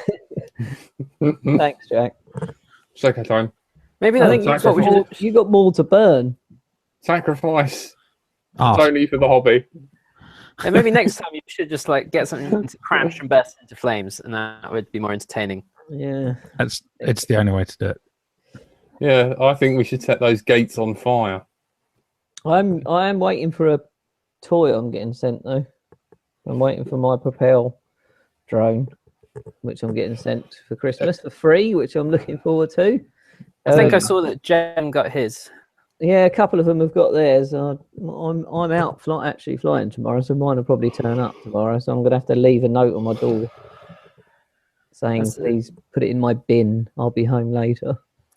Speaker 4: thanks, Jack.
Speaker 1: Second time.
Speaker 3: Maybe
Speaker 4: I
Speaker 3: that's
Speaker 4: think
Speaker 3: what we should.
Speaker 4: you got more to burn.
Speaker 1: Sacrifice
Speaker 2: Ah,
Speaker 1: Tony for the hobby.
Speaker 3: And maybe next time you should just like get something to crash and burst into flames, and that would be more entertaining.
Speaker 4: Yeah.
Speaker 2: it's the only way to do it.
Speaker 1: Yeah, I think we should set those gates on fire.
Speaker 4: I am waiting for a toy I'm getting sent though. I'm waiting for my Propel drone, which I'm getting sent for Christmas for free, which I'm looking forward to.
Speaker 3: I think I
Speaker 4: Um,
Speaker 3: saw that Jem got his.
Speaker 4: Yeah, a couple of them have got theirs. I'm out actually flying tomorrow, so mine will probably turn up tomorrow. So I'm gonna have to leave a note on my door saying,
Speaker 3: That's it.
Speaker 4: "Please put it in my bin. I'll be home later."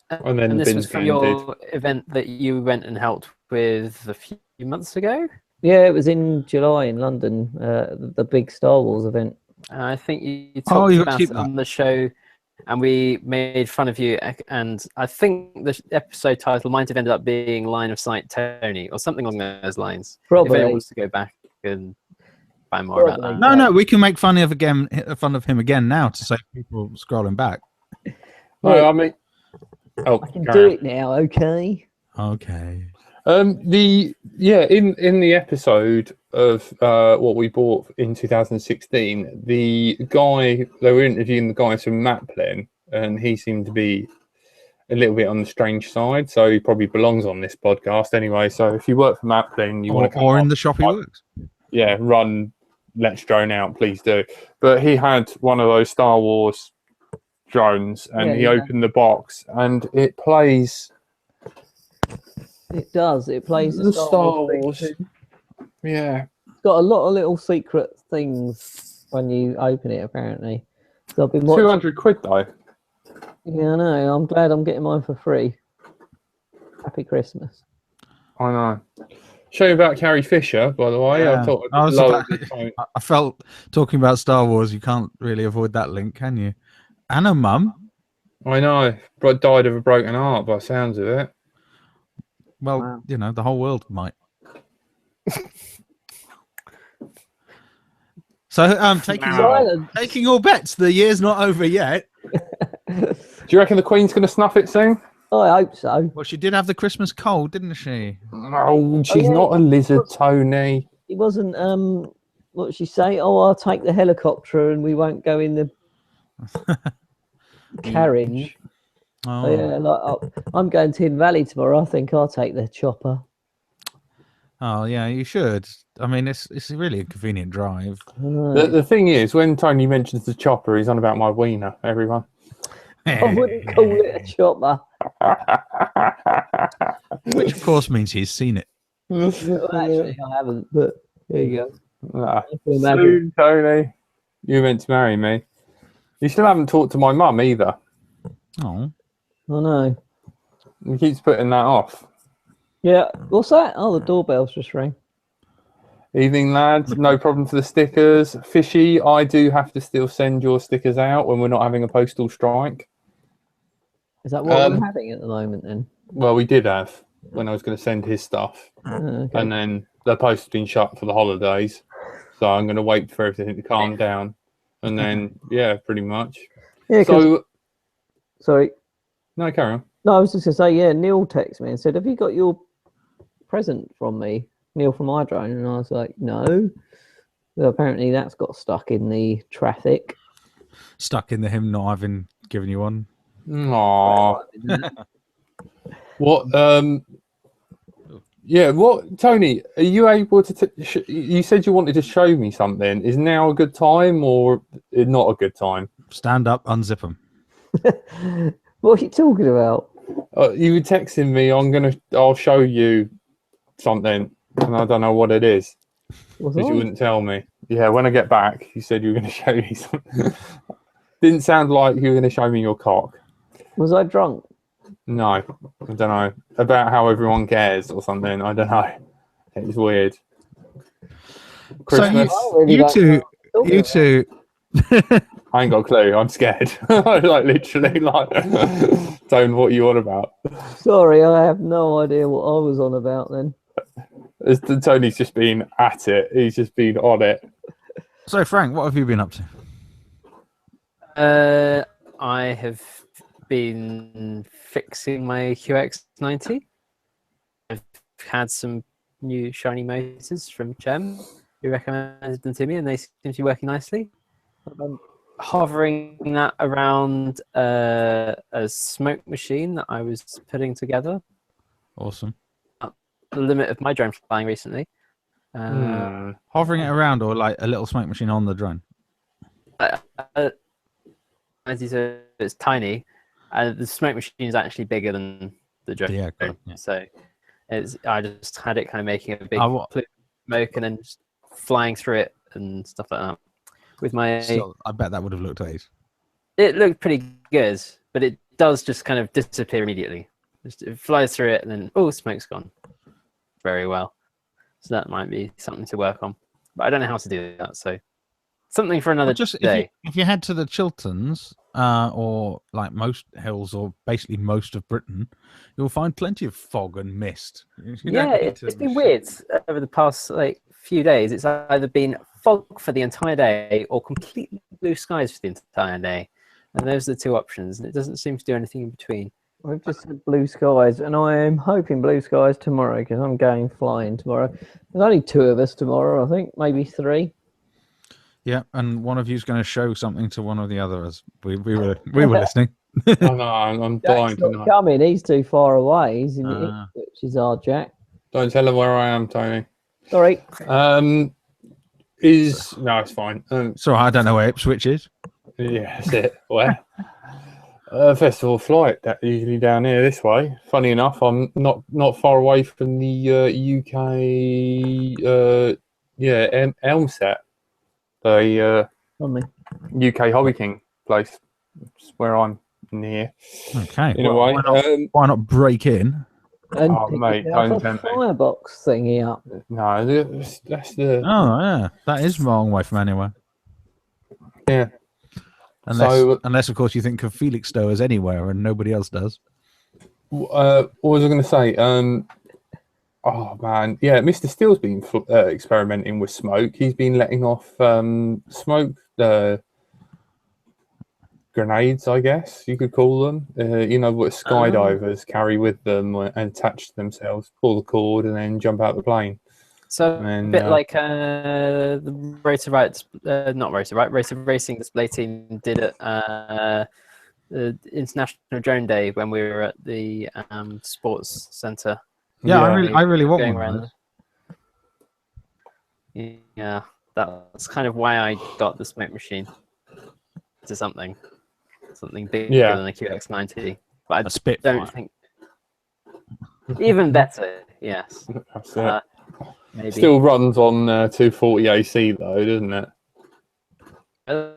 Speaker 1: And then
Speaker 3: this
Speaker 1: bin
Speaker 3: was from
Speaker 1: banded.
Speaker 3: your event that you went and helped with a few months ago.
Speaker 4: Yeah, it was in July in London, the big Star Wars event.
Speaker 3: I think you
Speaker 2: Oh,
Speaker 3: talked
Speaker 2: you got to
Speaker 3: about
Speaker 2: keep
Speaker 3: it
Speaker 2: that.
Speaker 3: on the show, and we made fun of you. And I think the episode title might have ended up being "Line of Sight Tony" or something along those lines. If anyone
Speaker 4: Probably.
Speaker 3: wants to go back and find more about
Speaker 4: Probably.
Speaker 3: that.
Speaker 2: No, we can make fun of him again now to save people scrolling back.
Speaker 1: No, I mean, oh,
Speaker 4: I can
Speaker 1: carry
Speaker 4: do
Speaker 1: on.
Speaker 4: it now, okay?
Speaker 2: Okay.
Speaker 1: In the episode of what we bought in 2016, the guy they were interviewing the guy from Maplin, and he seemed to be a little bit on the strange side, so he probably belongs on this podcast anyway. So if you work for Maplin, you want to come
Speaker 2: Or
Speaker 1: on,
Speaker 2: in the shop he works.
Speaker 1: yeah, run Let's Drone Out, please do. But he had one of those Star Wars drones, and
Speaker 4: Yeah,
Speaker 1: he
Speaker 4: yeah.
Speaker 1: opened the box, and it plays
Speaker 4: It does. It plays
Speaker 1: the Star
Speaker 4: thing
Speaker 1: Wars.
Speaker 4: too.
Speaker 1: Yeah.
Speaker 4: It's got a lot of little secret things when you open it, apparently. So I've been watching.
Speaker 1: 200 quid though.
Speaker 4: Yeah, I know. I'm glad I'm getting mine for free. Happy Christmas.
Speaker 1: I know. Show you about Carrie Fisher, by the way.
Speaker 2: Yeah.
Speaker 1: I thought
Speaker 2: I was
Speaker 1: lower
Speaker 2: about-
Speaker 1: the tone.
Speaker 2: I felt talking about Star Wars, you can't really avoid that link, can you? And a mum.
Speaker 1: I know. But died of a broken heart by the sounds of it.
Speaker 2: Well,
Speaker 4: Wow.
Speaker 2: you know, the whole world might. So, taking all bets. The year's not over yet.
Speaker 1: Do you reckon the Queen's going to snuff it soon?
Speaker 4: I hope so.
Speaker 2: Well, she did have the Christmas cold, didn't she?
Speaker 1: No, she's
Speaker 4: yeah.
Speaker 1: not a lizard, Tony.
Speaker 4: It wasn't. What did she say? Oh, I'll take the helicopter and we won't go in the carriage.
Speaker 2: Oh,
Speaker 4: Oh, yeah, like I'm going to Hidden Valley tomorrow. I think I'll take the chopper.
Speaker 2: Oh yeah, you should. I mean, it's really a convenient drive.
Speaker 1: The thing is, when Tony mentions the chopper, he's on about my wiener, everyone.
Speaker 4: I wouldn't call it a chopper.
Speaker 2: Which of course means he's seen it.
Speaker 4: Well, actually, I haven't, but there you go.
Speaker 1: Nah.
Speaker 4: I can imagine.
Speaker 1: Soon, Tony, you meant to marry me. You still haven't talked to my mum either.
Speaker 2: Oh,
Speaker 4: I know.
Speaker 1: He keeps putting that off.
Speaker 4: Yeah, what's that? Oh, the doorbell's just rang.
Speaker 1: Evening, lads. No problem for the stickers. Fishy, I do have to still send your stickers out when we're not having a postal strike.
Speaker 4: Is that what we're having at the moment then?
Speaker 1: Well, we did have when I was going to send his stuff.
Speaker 4: Okay.
Speaker 1: And then the post has been shut for the holidays. So I'm going to wait for everything to calm down. And then, yeah, pretty much.
Speaker 4: Yeah,
Speaker 1: So,
Speaker 4: sorry.
Speaker 1: no, carry on.
Speaker 4: No, I was just going to say, yeah, Neil texted me and said, have you got your present from me? Neil from iDrone. And I was like, no. So apparently that's got stuck in the traffic.
Speaker 2: stuck in the him not having given you one.
Speaker 1: Aww. What? Yeah. What, Tony? Are you able to? You said you wanted to show me something. Is now a good time or not a good time?
Speaker 2: Stand up, unzip them.
Speaker 4: What are you talking about?
Speaker 1: You were texting me. I'll show you something, and I don't know what it is
Speaker 4: What's
Speaker 1: because you
Speaker 4: on?
Speaker 1: wouldn't tell me. Yeah. When I get back, you said you were going to show me something. Didn't sound like you were going to show me your cock.
Speaker 4: Was I drunk?
Speaker 1: No, I don't know. About how everyone cares or something. I don't know. It's weird. Christmas.
Speaker 4: I really
Speaker 2: You
Speaker 4: don't
Speaker 2: two,
Speaker 4: know what you're
Speaker 2: you
Speaker 4: talking
Speaker 2: two.
Speaker 1: I ain't got a clue. I'm scared. Like literally, like Tone, what you on about?
Speaker 4: about. Sorry, I have no idea what I was on about then.
Speaker 1: Tony's just been at it. He's just been on it.
Speaker 2: So Frank, what have you been up to?
Speaker 3: I have been fixing my QX90. I've had some new shiny motors from Gem, who recommended them to me, and they seem to be working nicely. I'm hovering that around a smoke machine that I was putting together.
Speaker 2: Awesome.
Speaker 3: The limit of my drone flying recently.
Speaker 2: Hovering it around or like a little smoke machine on the drone?
Speaker 3: As you said, it's tiny, and the smoke machine is actually bigger than the drone.
Speaker 2: Yeah, cool, yeah.
Speaker 3: So I just had it kind of making a big
Speaker 2: Oh,
Speaker 3: plume of smoke and then just flying through it and stuff like that. With my,
Speaker 2: Still, I bet that would have looked ace.
Speaker 3: it looked pretty good, but it does just kind of disappear immediately. Just it flies through it and then smoke's gone. Very well. So that might be something to work on, but I don't know how to do that. So something for another
Speaker 2: Well, just
Speaker 3: day.
Speaker 2: if you head to the Chilterns, or like most hills, or basically most of Britain, you'll find plenty of fog and mist. You don't
Speaker 3: Yeah,
Speaker 2: need
Speaker 3: it's
Speaker 2: to-
Speaker 3: been weird over the past few days. It's either been fog for the entire day or completely blue skies for the entire day, and those are the two options. And it doesn't seem to do anything in between.
Speaker 4: I've just said blue skies, and I am hoping blue skies tomorrow because I'm going flying tomorrow. There's only 2 of us tomorrow, I think, maybe 3.
Speaker 2: Yeah, and one of you's going to show something to one of the others. We were listening.
Speaker 1: Oh no, I'm dying
Speaker 4: Jack's not
Speaker 1: tonight.
Speaker 4: coming. He's too far away. He's in
Speaker 2: Ah.
Speaker 4: which is our Jack.
Speaker 1: Don't tell him where I am, Tony.
Speaker 4: Sorry.
Speaker 1: No, it's fine.
Speaker 2: So I don't know where Ipswich is.
Speaker 1: Yeah, that's it. Where? Festival flight that usually down here this way. Funny enough, I'm not far away from the UK Elmset, the
Speaker 4: On me.
Speaker 1: UK Hobby King place. It's where I'm near
Speaker 2: Okay.
Speaker 1: in a
Speaker 2: well,
Speaker 1: way.
Speaker 2: why not break in?
Speaker 4: And
Speaker 1: Oh,
Speaker 4: pick
Speaker 1: mate,
Speaker 4: yourself
Speaker 1: don't
Speaker 4: a
Speaker 1: tempt me.
Speaker 4: firebox thingy up.
Speaker 1: No, that's the
Speaker 2: Oh yeah, that is a long way from anywhere.
Speaker 1: yeah.
Speaker 2: Unless of course you think of Felixstowe as anywhere and nobody else does.
Speaker 1: What was I going to say? Oh man, yeah. Mr. Steele's been experimenting with smoke. He's been letting off smoke grenades, I guess you could call them. You know what skydivers carry with them and attach to themselves, pull the cord, and then jump out the plane.
Speaker 3: So
Speaker 1: And,
Speaker 3: a bit like the Racer Racing display team did at the International Drone Day when we were at the sports centre.
Speaker 2: Yeah, I really want
Speaker 3: Going
Speaker 2: one. Of
Speaker 3: around.
Speaker 2: those.
Speaker 3: Yeah, that's kind of why I got the smoke machine to something bigger
Speaker 1: Yeah.
Speaker 3: than a QX90. But
Speaker 2: A
Speaker 3: I
Speaker 2: Spitfire.
Speaker 3: don't think even better. Yes,
Speaker 1: That's it.
Speaker 3: maybe.
Speaker 1: Still runs on 240 AC though, doesn't it?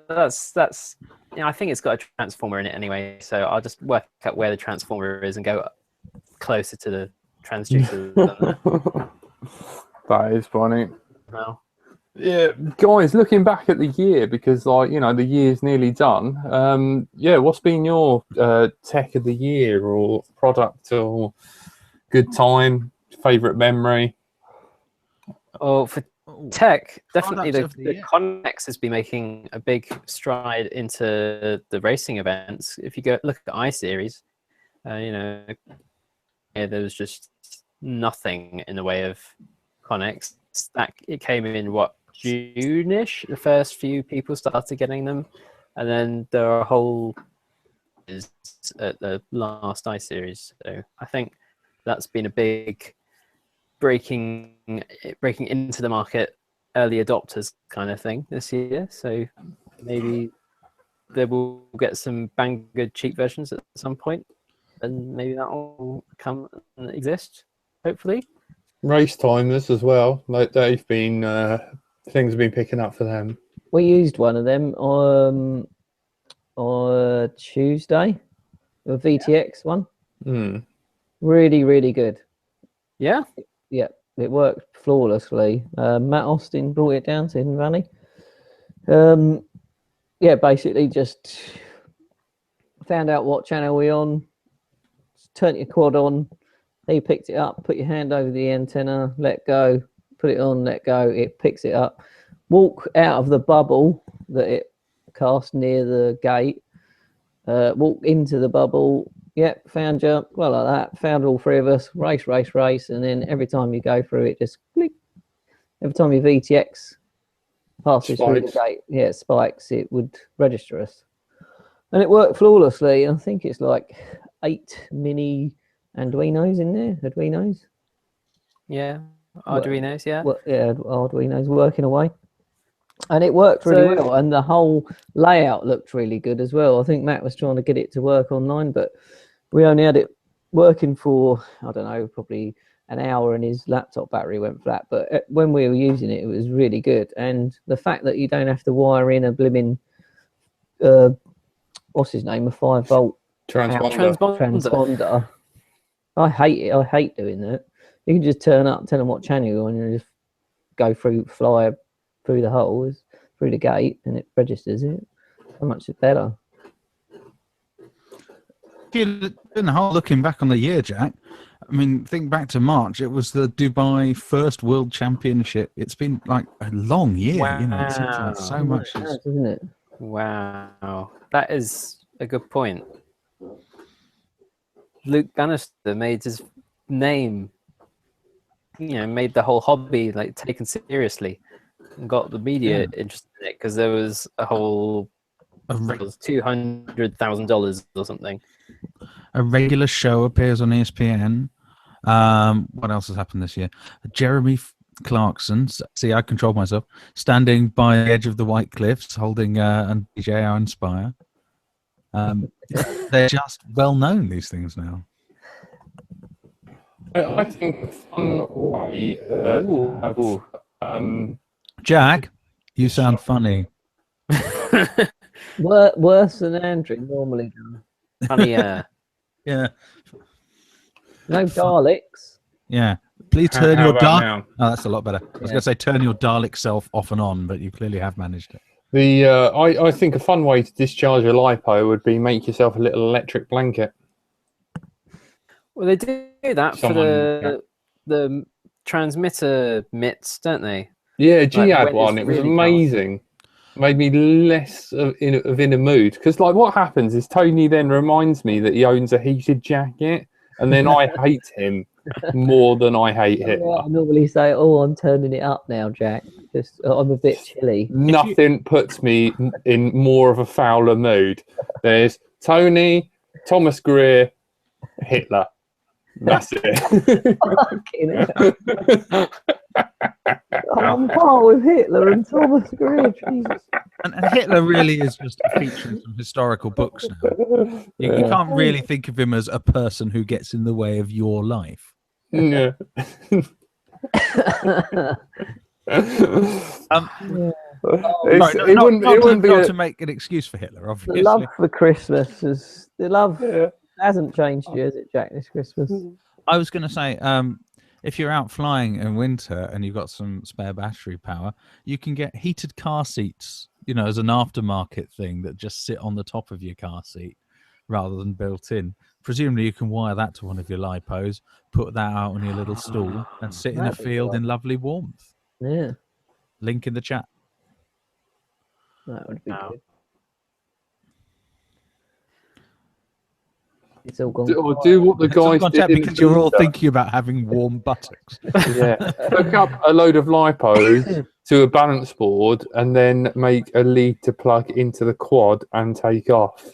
Speaker 3: That's. I think it's got a transformer in it anyway, so I'll just work out where the transformer is and go closer to the transducer than that.
Speaker 1: That is funny.
Speaker 3: Well,
Speaker 1: Yeah, guys, looking back at the year, because like the year's nearly done. Yeah, what's been your tech of the year or product or good time, favorite memory?
Speaker 3: oh, for tech, definitely
Speaker 2: Product of
Speaker 3: the
Speaker 2: the year.
Speaker 3: Connex has been making a big stride into the racing events. If you go look at the iSeries, there was just nothing in the way of Connex. It came in June-ish. The first few people started getting them, and then there are a whole is at the last iSeries. So I think that's been a big breaking into the market, early adopters kind of thing this year. So maybe they will get some bang good cheap versions at some point, and maybe that will come and exist. Hopefully,
Speaker 1: Race timers as well. Like they've been things have been picking up for them.
Speaker 4: We used one of them on Tuesday, the VTX one. Really, really good.
Speaker 3: yeah.
Speaker 4: Yeah, it worked flawlessly. Matt Austin brought it down to Hidden Valley. Yeah, basically just found out what channel we're on, turned your quad on, he picked it up, put your hand over the antenna, let go, put it on, let go, it picks it up. Walk out of the bubble that it cast near the gate, walk into the bubble, yep, found you, well, like that, found all three of us, race, and then every time you go through it, just click. Every time your VTX passes through the gate, yeah, it spikes, it would register us. And it worked flawlessly. I think it's like 8 mini Arduinos in there, Arduinos.
Speaker 3: Yeah, Arduinos, yeah.
Speaker 4: Well, yeah, Arduinos working away. And it worked really well, and the whole layout looked really good as well. I think Matt was trying to get it to work online, but we only had it working for, I don't know, probably an hour, and his laptop battery went flat. But when we were using it, it was really good. And the fact that you don't have to wire in a blimmin', what's his name, a 5-volt transponder. I hate it. I hate doing that. You can just turn up, tell them what channel you're on, and just go fly through the holes, through the gate, and it registers it. So much better.
Speaker 2: Looking back on the year, Jack, I mean, think back to March. It was the Dubai First World Championship. It's been like a long year.
Speaker 3: Wow.
Speaker 2: It seems like so much.
Speaker 4: Isn't it?
Speaker 3: Wow, that is a good point. Luke Bannister made his name, made the whole hobby like taken seriously, and got the media interested in it because there was a whole $200,000 or something.
Speaker 2: A regular show appears on ESPN. What else has happened this year? Jeremy Clarkson, see, I controlled myself, standing by the edge of the White Cliffs holding and DJI Inspire. They're just well known, these things now.
Speaker 1: I think fun way.
Speaker 2: Jack, you sound funny.
Speaker 4: Worse than Andrew normally does.
Speaker 3: Funnier.
Speaker 2: Yeah.
Speaker 4: No Daleks.
Speaker 2: Yeah. Please turn your
Speaker 1: Dalek.
Speaker 2: Oh, that's a lot better. I was going to say turn your Dalek self off and on, but you clearly have managed it.
Speaker 1: I think a fun way to discharge a LiPo would be make yourself a little electric blanket.
Speaker 3: Well, they do that for the transmitter mitts, don't they?
Speaker 1: Yeah, G had one. It was
Speaker 3: really
Speaker 1: amazing. Made me less in a mood because, like, what happens is Tony then reminds me that he owns a heated jacket, and then I hate him more than I hate Hitler.
Speaker 4: I normally say, "Oh, I'm turning it up now, Jack. Just I'm a bit chilly."
Speaker 1: Nothing puts me in more of a fouler mood. There's Tony, Thomas Greer, Hitler. That's it.
Speaker 4: I'm part with Hitler and Thomas Greer. Jesus.
Speaker 2: And Hitler really is just a feature in some historical books now. You can't really think of him as a person who gets in the way of your life.
Speaker 1: Yeah.
Speaker 2: It wouldn't be to make an excuse for Hitler, obviously.
Speaker 4: The love for Christmas is hasn't changed you, has it, Jack? This Christmas.
Speaker 2: I was going to say, if you're out flying in winter and you've got some spare battery power, you can get heated car seats, as an aftermarket thing that just sit on the top of your car seat rather than built in. Presumably, you can wire that to one of your lipos, put that out on your little stool, and sit in a field in lovely warmth.
Speaker 4: Yeah.
Speaker 2: Link in the chat.
Speaker 4: That would be good. It's all gone.
Speaker 1: Or do what the guys did
Speaker 2: because you're all thinking about having warm buttocks.
Speaker 1: Yeah. Hook up a load of lipos to a balance board and then make a lead to plug into the quad and take off.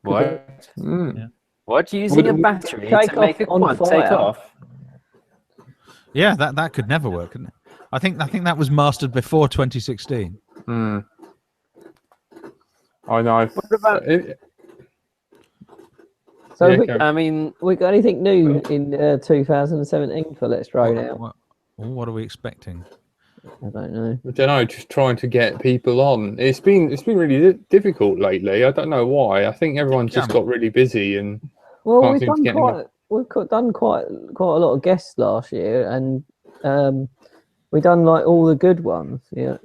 Speaker 3: What?
Speaker 1: Mm.
Speaker 3: What? Using a battery to make a quad take off?
Speaker 2: Yeah, that could never work, couldn't it? I think that was mastered before 2016.
Speaker 1: Mm. I know.
Speaker 3: What about
Speaker 4: So,
Speaker 1: Yeah,
Speaker 4: we got anything new in 2017 for Let's Throw now?
Speaker 2: What are we expecting?
Speaker 4: I don't know.
Speaker 1: I don't know, just trying to get people on. It's been really difficult lately. I don't know why. I think everyone's just got really busy and
Speaker 4: well, we've done quite a lot of guests last year, and we done like all the good ones. Yeah,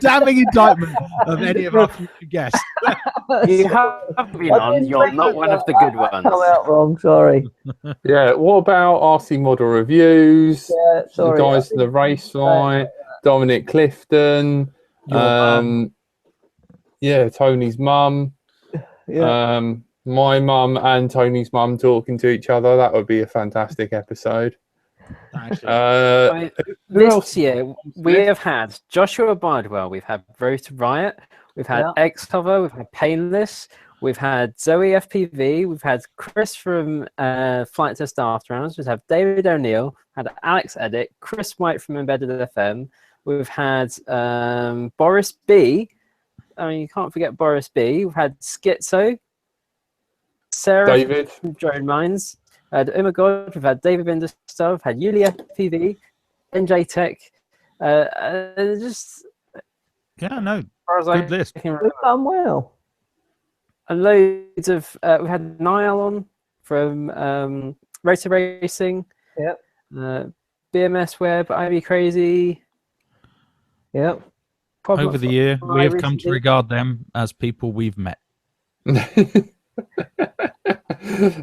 Speaker 2: Damning indictment of any of our future guests.
Speaker 3: You have been on. You're not one of the good ones.
Speaker 4: Come out wrong. Sorry.
Speaker 1: Yeah. What about RC Model Reviews?
Speaker 4: Yeah, sorry.
Speaker 1: The guys from the Race Flight, Dominic Clifton. Tony's mum.
Speaker 4: Yeah.
Speaker 1: My mum and Tony's mum talking to each other. That would be a fantastic episode.
Speaker 3: This year we have had Joshua Bardwell, we've had Road to Riot, we've had X-Cover, we've had Painless, we've had Zoe FPV, we've had Chris from Flight Test After Hours, we've had David O'Neill, had Alex Eddick, Chris White from Embedded FM, we've had Boris B. You can't forget Boris B. We've had Schizo, Sarah
Speaker 1: David
Speaker 3: from Drone Minds. Oh my God, we've had David Binderstuff, we've had Yulia TV, NJ Tech, good
Speaker 2: list.
Speaker 4: We've done well.
Speaker 3: And loads of, we had Niall on from Rotor Racing, BMS Web, Ivy Crazy.
Speaker 4: Yep.
Speaker 2: Over the year, we have come to regard them as people we've met.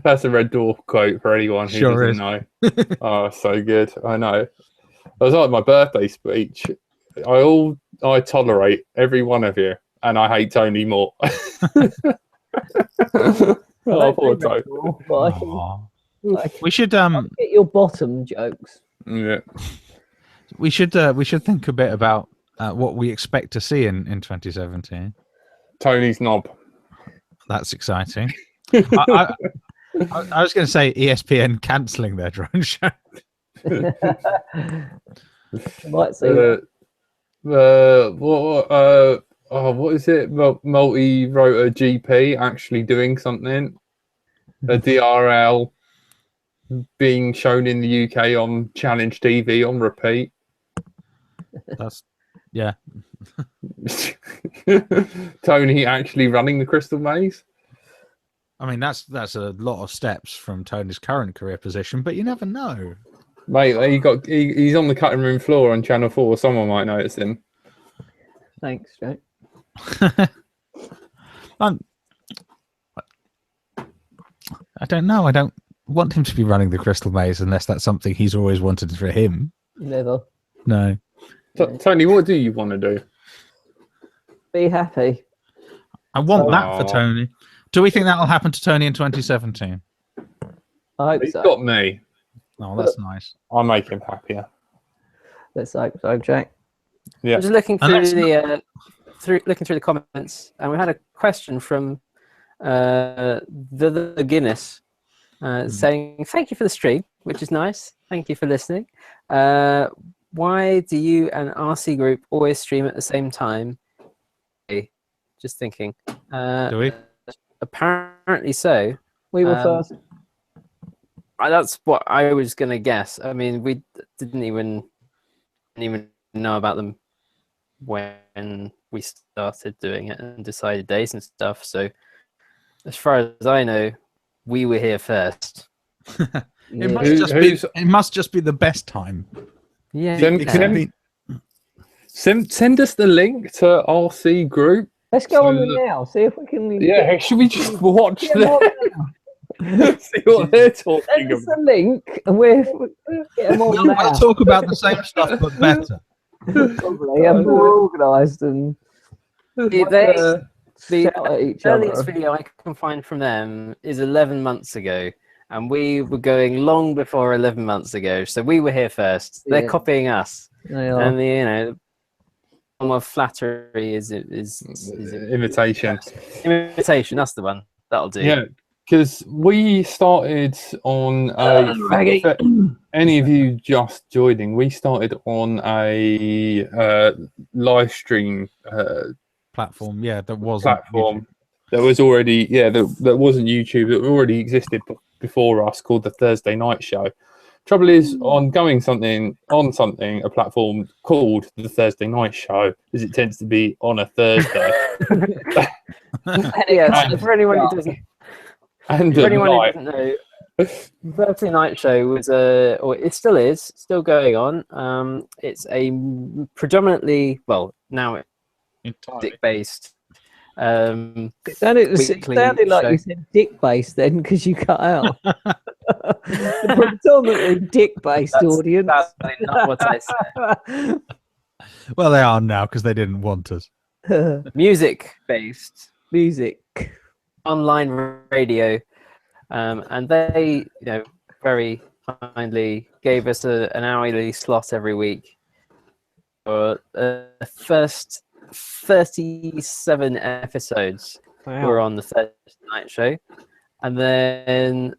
Speaker 1: That's a Red Dwarf quote for anyone who doesn't know. Oh, so good. I know. It was like my birthday speech. I tolerate every one of you, and I hate Tony more. Poor Tony.
Speaker 2: We should
Speaker 4: get your bottom jokes.
Speaker 1: Yeah.
Speaker 2: We should think a bit about what we expect to see in 2017.
Speaker 1: Tony's knob.
Speaker 2: That's exciting. I was going to say ESPN cancelling their drone show.
Speaker 4: Might see
Speaker 1: what is it? Multi-rotor GP actually doing something. A DRL being shown in the UK on Challenge TV on repeat.
Speaker 2: That's yeah.
Speaker 1: Tony actually running the Crystal Maze.
Speaker 2: I mean, that's a lot of steps from Tony's current career position, but you never know.
Speaker 1: Mate, he's on the cutting room floor on Channel 4. Someone might notice him.
Speaker 4: Thanks, Jack.
Speaker 2: I don't know. I don't want him to be running the Crystal Maze unless that's something he's always wanted for him.
Speaker 4: Never.
Speaker 2: No.
Speaker 1: Tony, what do you want to do?
Speaker 4: Be happy.
Speaker 2: I want that for Tony. Do we think that'll happen to Tony in 2017?
Speaker 4: I hope
Speaker 1: He's
Speaker 4: so.
Speaker 1: got me.
Speaker 2: Oh, that's nice.
Speaker 1: I'll make him happier.
Speaker 4: Let's hope so, Jack.
Speaker 1: Yeah.
Speaker 3: I'm just looking through looking through the comments, and we had a question from the Guinness saying, "Thank you for the stream. which is nice. Thank you for listening. Why do you and RC Group always stream at the same time? Okay, just thinking.
Speaker 2: Do we?
Speaker 3: Apparently so.
Speaker 4: We were first.
Speaker 3: That's what I was gonna guess. I mean, we didn't even know about them when we started doing it and decided days and stuff. So, as far as I know, we were here first.
Speaker 2: It must just be the best time.
Speaker 3: Yeah.
Speaker 1: Send us the link to RC Group.
Speaker 4: Let's go on there now. See if we can.
Speaker 1: Yeah, should we just watch them? See what they're talking
Speaker 4: Send us
Speaker 1: about.
Speaker 4: a link, and we'll get them on
Speaker 2: We'll
Speaker 4: now.
Speaker 2: talk about the same stuff, but better.
Speaker 4: Probably, and more organised and
Speaker 3: The
Speaker 4: shout at each
Speaker 3: earliest
Speaker 4: other.
Speaker 3: video I can find from them is 11 months ago, and we were going long before 11 months ago. So we were here first. They're
Speaker 4: Yeah.
Speaker 3: copying us,
Speaker 4: They are.
Speaker 3: and the form of flattery is
Speaker 1: Invitation.
Speaker 3: imitation. That's the one. That'll do.
Speaker 1: Yeah, because we started on a.
Speaker 4: Maggie.
Speaker 1: for any of you just joining, we started on a live stream
Speaker 2: Platform, yeah, that was
Speaker 1: platform that was already that wasn't YouTube, that already existed before us, called the Thursday Night Show. Trouble is, on going something a platform called the Thursday Night Show, as it tends to be on a Thursday.
Speaker 3: Yeah. For anyone who doesn't,
Speaker 1: And
Speaker 3: for anyone who
Speaker 1: night.
Speaker 3: doesn't know, Thursday Night Show was or it still is, still going on. It's a predominantly, well, now
Speaker 2: entirely.
Speaker 3: based.
Speaker 4: It sounded
Speaker 3: Weekly
Speaker 4: like
Speaker 3: show.
Speaker 4: you said dick-based then, because you cut out. The predominantly dick-based audience.
Speaker 3: That's not what I said.
Speaker 2: Well, they are now because they didn't want us.
Speaker 3: Music based
Speaker 4: Music.
Speaker 3: online radio, and they, very kindly gave us an hourly slot every week for the first 37 episodes were on the Thursday Night Show, and then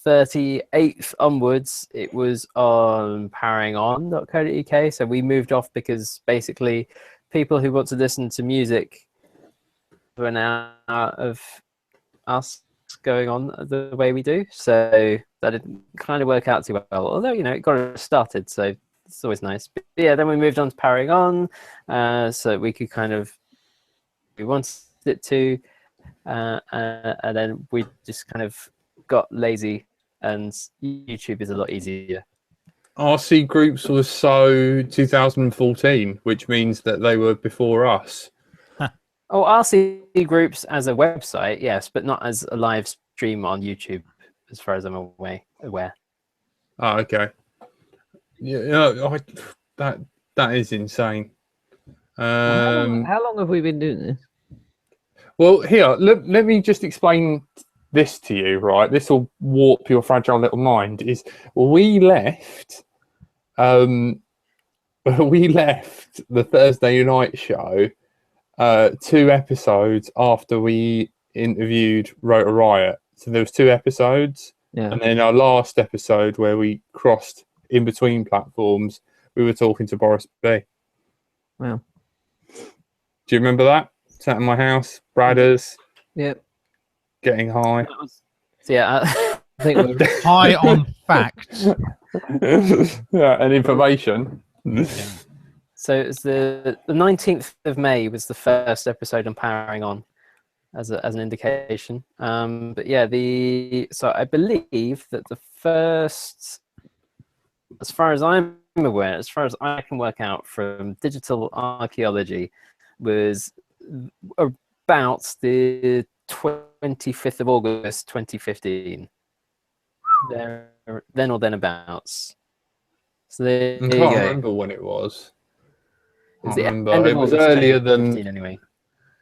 Speaker 3: 38th onwards it was on poweringon.co.uk. So we moved off because basically people who want to listen to music for an hour of us going on the way we do, so that didn't kind of work out too well, although it got us started, so it's always nice. But yeah, then we moved on to Powering On, so we could we wanted it to, and then we just kind of got lazy, and YouTube is a lot easier.
Speaker 1: RC Groups was so 2014, which means that they were before us.
Speaker 3: Oh, RC Groups as a website, yes, but not as a live stream on YouTube, as far as I'm aware.
Speaker 1: Oh, okay. Yeah, that is insane.
Speaker 4: How long have we been doing this?
Speaker 1: Well, here, let me just explain this to you, right? This will warp your fragile little mind. We left the Thursday Night Show 2 episodes after we interviewed Rota Riot. So there was 2 episodes,
Speaker 4: Yeah.
Speaker 1: and then our last episode where we crossed in between platforms, we were talking to Boris B.
Speaker 4: Wow.
Speaker 1: Do you remember that? Sat in my house, Bradders,
Speaker 4: Yep.
Speaker 1: getting high.
Speaker 3: So yeah,
Speaker 4: I think we're
Speaker 2: High on facts.
Speaker 1: Yeah, and information.
Speaker 3: so it's the 19th of May was the first episode on Powering On, as an indication. But yeah, so I believe that the first, as far as I'm aware, as far as I can work out from digital archaeology, was about the 25th of August 2015. Then or thereabouts. So there
Speaker 1: I
Speaker 3: you
Speaker 1: can't
Speaker 3: go.
Speaker 1: remember when it was.
Speaker 3: It's
Speaker 1: I
Speaker 3: the
Speaker 1: remember.
Speaker 3: end of
Speaker 1: It was
Speaker 3: August
Speaker 1: earlier
Speaker 3: 2015
Speaker 1: than
Speaker 3: anyway.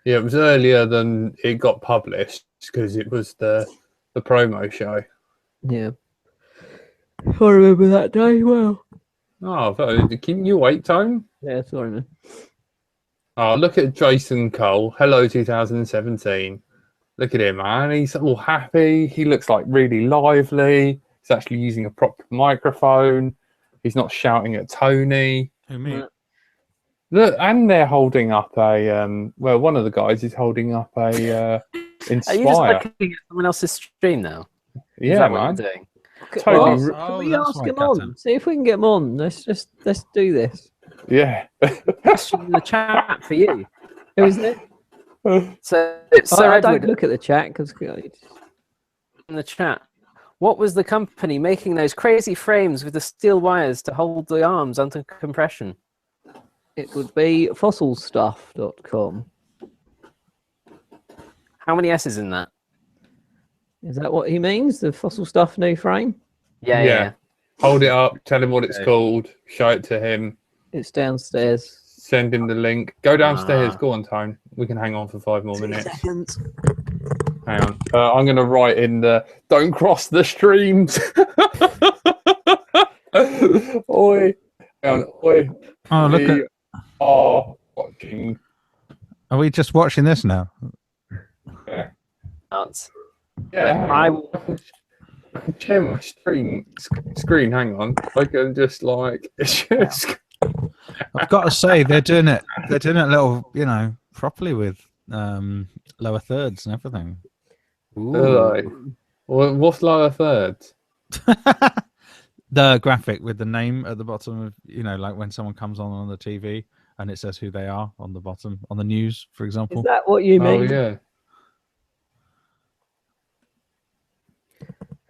Speaker 1: it was earlier than it got published because it was the promo show.
Speaker 4: yeah. I remember that day well.
Speaker 1: Oh, can you wait, Tone?
Speaker 4: Yeah, sorry, man.
Speaker 1: Oh, look at Jason Cole. Hello, 2017. Look at him, man. He's all happy. He looks like really lively. He's actually using a proper microphone. He's not shouting at Tony.
Speaker 2: Who, me?
Speaker 1: Look, and they're holding up a well, one of the guys is holding up a Inspire.
Speaker 3: Are you just looking at someone else's stream now? Is
Speaker 1: Yeah,
Speaker 3: that what
Speaker 1: man.
Speaker 3: you're doing?
Speaker 1: Totally.
Speaker 4: Can we ask him on? See if we can get him on. Let's do this.
Speaker 1: Yeah.
Speaker 3: Question in the chat for you.
Speaker 4: Who is it?
Speaker 3: So it's Sir
Speaker 4: I don't
Speaker 3: Edward
Speaker 4: look at the chat because
Speaker 3: in the chat. What was the company making those crazy frames with the steel wires to hold the arms under compression?
Speaker 4: it would be fossilstuff.com.
Speaker 3: How many S's in that?
Speaker 4: Is that what he means? The Fossil Stuff new frame?
Speaker 3: Yeah.
Speaker 1: Hold it up, tell him what it's called, show it to him,
Speaker 4: It's downstairs.
Speaker 1: send him the link. Go downstairs, go on, Tone. We can hang on for 5 more
Speaker 4: 2
Speaker 1: minutes.
Speaker 4: seconds.
Speaker 1: Hang on. I'm going to write in the don't cross the streams. Oi. Hang on. Oi.
Speaker 2: Oh, look
Speaker 1: We
Speaker 2: at.
Speaker 1: are watching.
Speaker 2: Are we just watching this now?
Speaker 3: Nuts.
Speaker 1: Yeah,
Speaker 3: I
Speaker 1: I can share my screen. Hang on. I can just like. It's just.
Speaker 2: I've got to say they're doing it. They're doing it a little, properly with lower thirds and everything.
Speaker 1: Like, what's lower thirds?
Speaker 2: The graphic with the name at the bottom of, like when someone comes on the TV and it says who they are on the bottom on the news, for example.
Speaker 4: Is that what you mean?
Speaker 1: Oh yeah.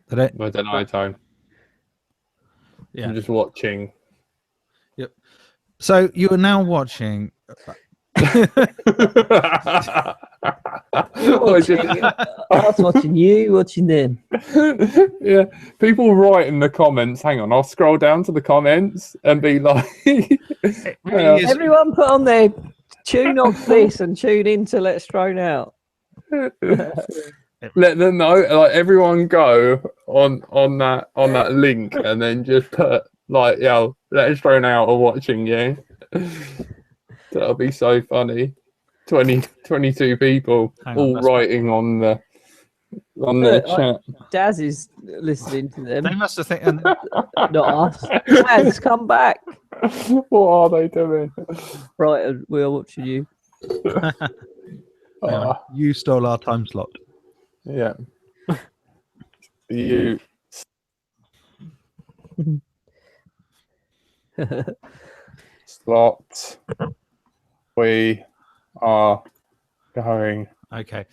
Speaker 2: Did it?
Speaker 1: I don't know, Tone.
Speaker 2: Yeah.
Speaker 1: I'm just watching.
Speaker 2: Yep. So you are now watching.
Speaker 4: I was watching you, watching them.
Speaker 1: Yeah, people write in the comments. Hang on, I'll scroll down to the comments and be like,
Speaker 2: really is-
Speaker 4: Everyone put on their tune off this and tune into Let's Thrown Out.
Speaker 1: let them know. Like everyone go on that link and then just put like, yo, Let's Thrown Out or watching you. That'll be so funny. 22 people
Speaker 2: Hang on,
Speaker 1: all
Speaker 2: that's-
Speaker 1: writing on the chat.
Speaker 4: Daz is listening to them,
Speaker 2: They must have think.
Speaker 4: not us. Daz, come back.
Speaker 1: What are they doing?
Speaker 4: Right, we're watching you.
Speaker 1: Ah,
Speaker 2: You stole our time slot.
Speaker 1: yeah. You slot. We are going
Speaker 2: Okay,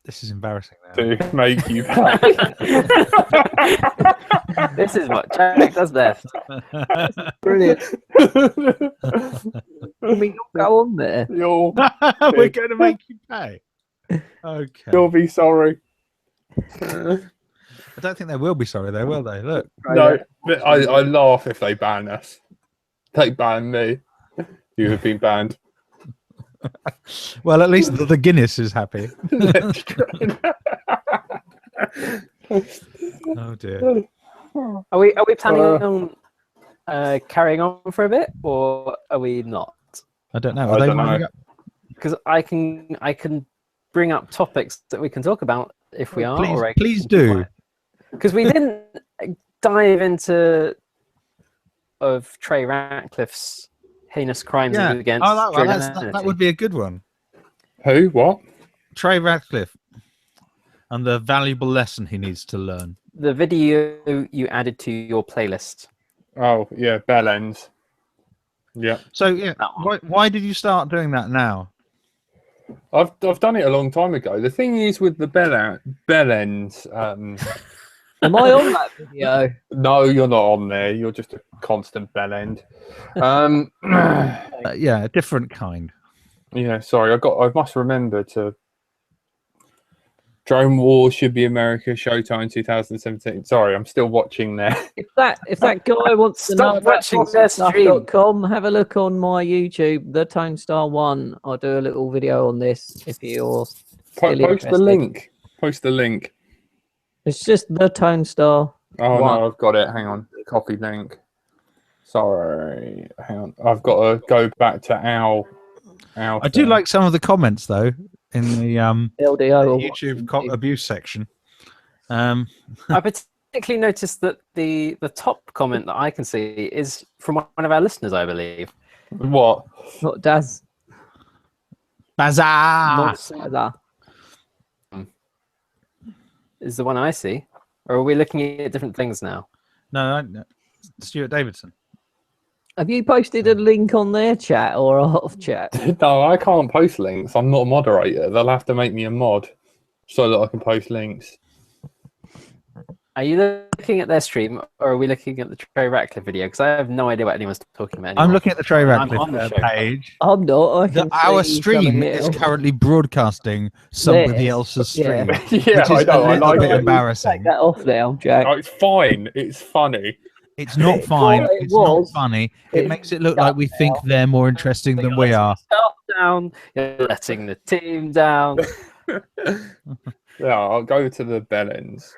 Speaker 2: this is embarrassing now.
Speaker 1: to make you back.
Speaker 3: This is what Jack does best.
Speaker 4: Brilliant. Can we not go on there?
Speaker 1: You'll
Speaker 2: We're going to make you pay. Okay.
Speaker 1: you'll be sorry.
Speaker 2: I don't think they will be sorry, though, will they? Look.
Speaker 1: No, but I laugh if they ban us. They ban me. You have been banned.
Speaker 2: Well, at least the Guinness is happy.
Speaker 1: Let's try.
Speaker 2: Oh dear.
Speaker 3: Are we planning on carrying on for a bit, or are we not?
Speaker 2: I don't know.
Speaker 1: I
Speaker 2: Are they
Speaker 1: don't know.
Speaker 2: winding up?
Speaker 3: Because I can bring up topics that we can talk about if we are.
Speaker 2: Please do.
Speaker 3: Because we didn't dive into of Trey Ratcliffe's heinous crimes
Speaker 2: Yeah.
Speaker 3: against.
Speaker 2: Oh, that
Speaker 3: humanity.
Speaker 2: would be a good one.
Speaker 1: Who? What?
Speaker 2: Trey Ratcliffe and the valuable lesson he needs to learn.
Speaker 3: The video you added to your playlist.
Speaker 1: Oh yeah, bell ends. Yeah,
Speaker 2: So yeah, why did you start doing that now?
Speaker 1: I've done it a long time ago. The thing is with the bell ends.
Speaker 4: Am I on that video?
Speaker 1: No, you're not on there. You're just a constant bell end.
Speaker 2: Yeah, a different kind.
Speaker 1: Yeah, sorry. I must remember to. Drone War should be America. Showtime 2017. Sorry, I'm still watching there.
Speaker 4: If that guy wants to
Speaker 3: Stop
Speaker 4: know
Speaker 3: watching their stream.
Speaker 4: stuff.com, have a look on my YouTube, the Tone Star 1. I'll do a little video on this if you're still
Speaker 1: Post
Speaker 4: interested.
Speaker 1: the link. Post the link.
Speaker 4: It's just the Tone Star.
Speaker 1: Oh
Speaker 4: One.
Speaker 1: no, I've got it. Hang on. Copy link. Sorry. Hang on. I've got to go back to our
Speaker 2: I do like some of the comments though in the
Speaker 4: LDO. or
Speaker 2: YouTube
Speaker 4: watching
Speaker 2: abuse section.
Speaker 3: I particularly noticed that the top comment that I can see is from one of our listeners, I believe.
Speaker 1: What?
Speaker 4: Not Daz.
Speaker 2: Bazaar.
Speaker 3: Not Salah is the one I see. Or are we looking at different things now?
Speaker 2: No, Stuart Davidson.
Speaker 4: Have you posted a link on their chat or off chat?
Speaker 1: No, I can't post links. I'm not a moderator. They'll have to make me a mod so that I can post links.
Speaker 3: Are you looking at their stream, or are we looking at the Trey Ratcliffe video? Because I have no idea what anyone's talking about anymore.
Speaker 2: I'm looking at the Trey Ratcliffe
Speaker 3: on the show.
Speaker 2: page.
Speaker 4: I'm not. I can
Speaker 2: Our
Speaker 4: see
Speaker 2: stream
Speaker 4: something
Speaker 2: is
Speaker 4: else.
Speaker 2: currently broadcasting somebody
Speaker 4: Yes.
Speaker 2: else's
Speaker 4: Yeah.
Speaker 2: stream.
Speaker 1: Yeah,
Speaker 2: which is
Speaker 1: I know.
Speaker 2: a
Speaker 1: I
Speaker 2: little
Speaker 1: like
Speaker 2: bit
Speaker 1: it.
Speaker 2: embarrassing.
Speaker 4: Take that off now, Jack.
Speaker 1: Oh, it's fine. It's funny.
Speaker 2: It's not fine.
Speaker 4: Well, it
Speaker 2: It's not
Speaker 4: was.
Speaker 2: funny. It
Speaker 4: It's
Speaker 2: makes it look like we think they're more interesting than we are.
Speaker 3: Yourself down, you're letting the team down.
Speaker 1: Yeah, I'll go to the Bellends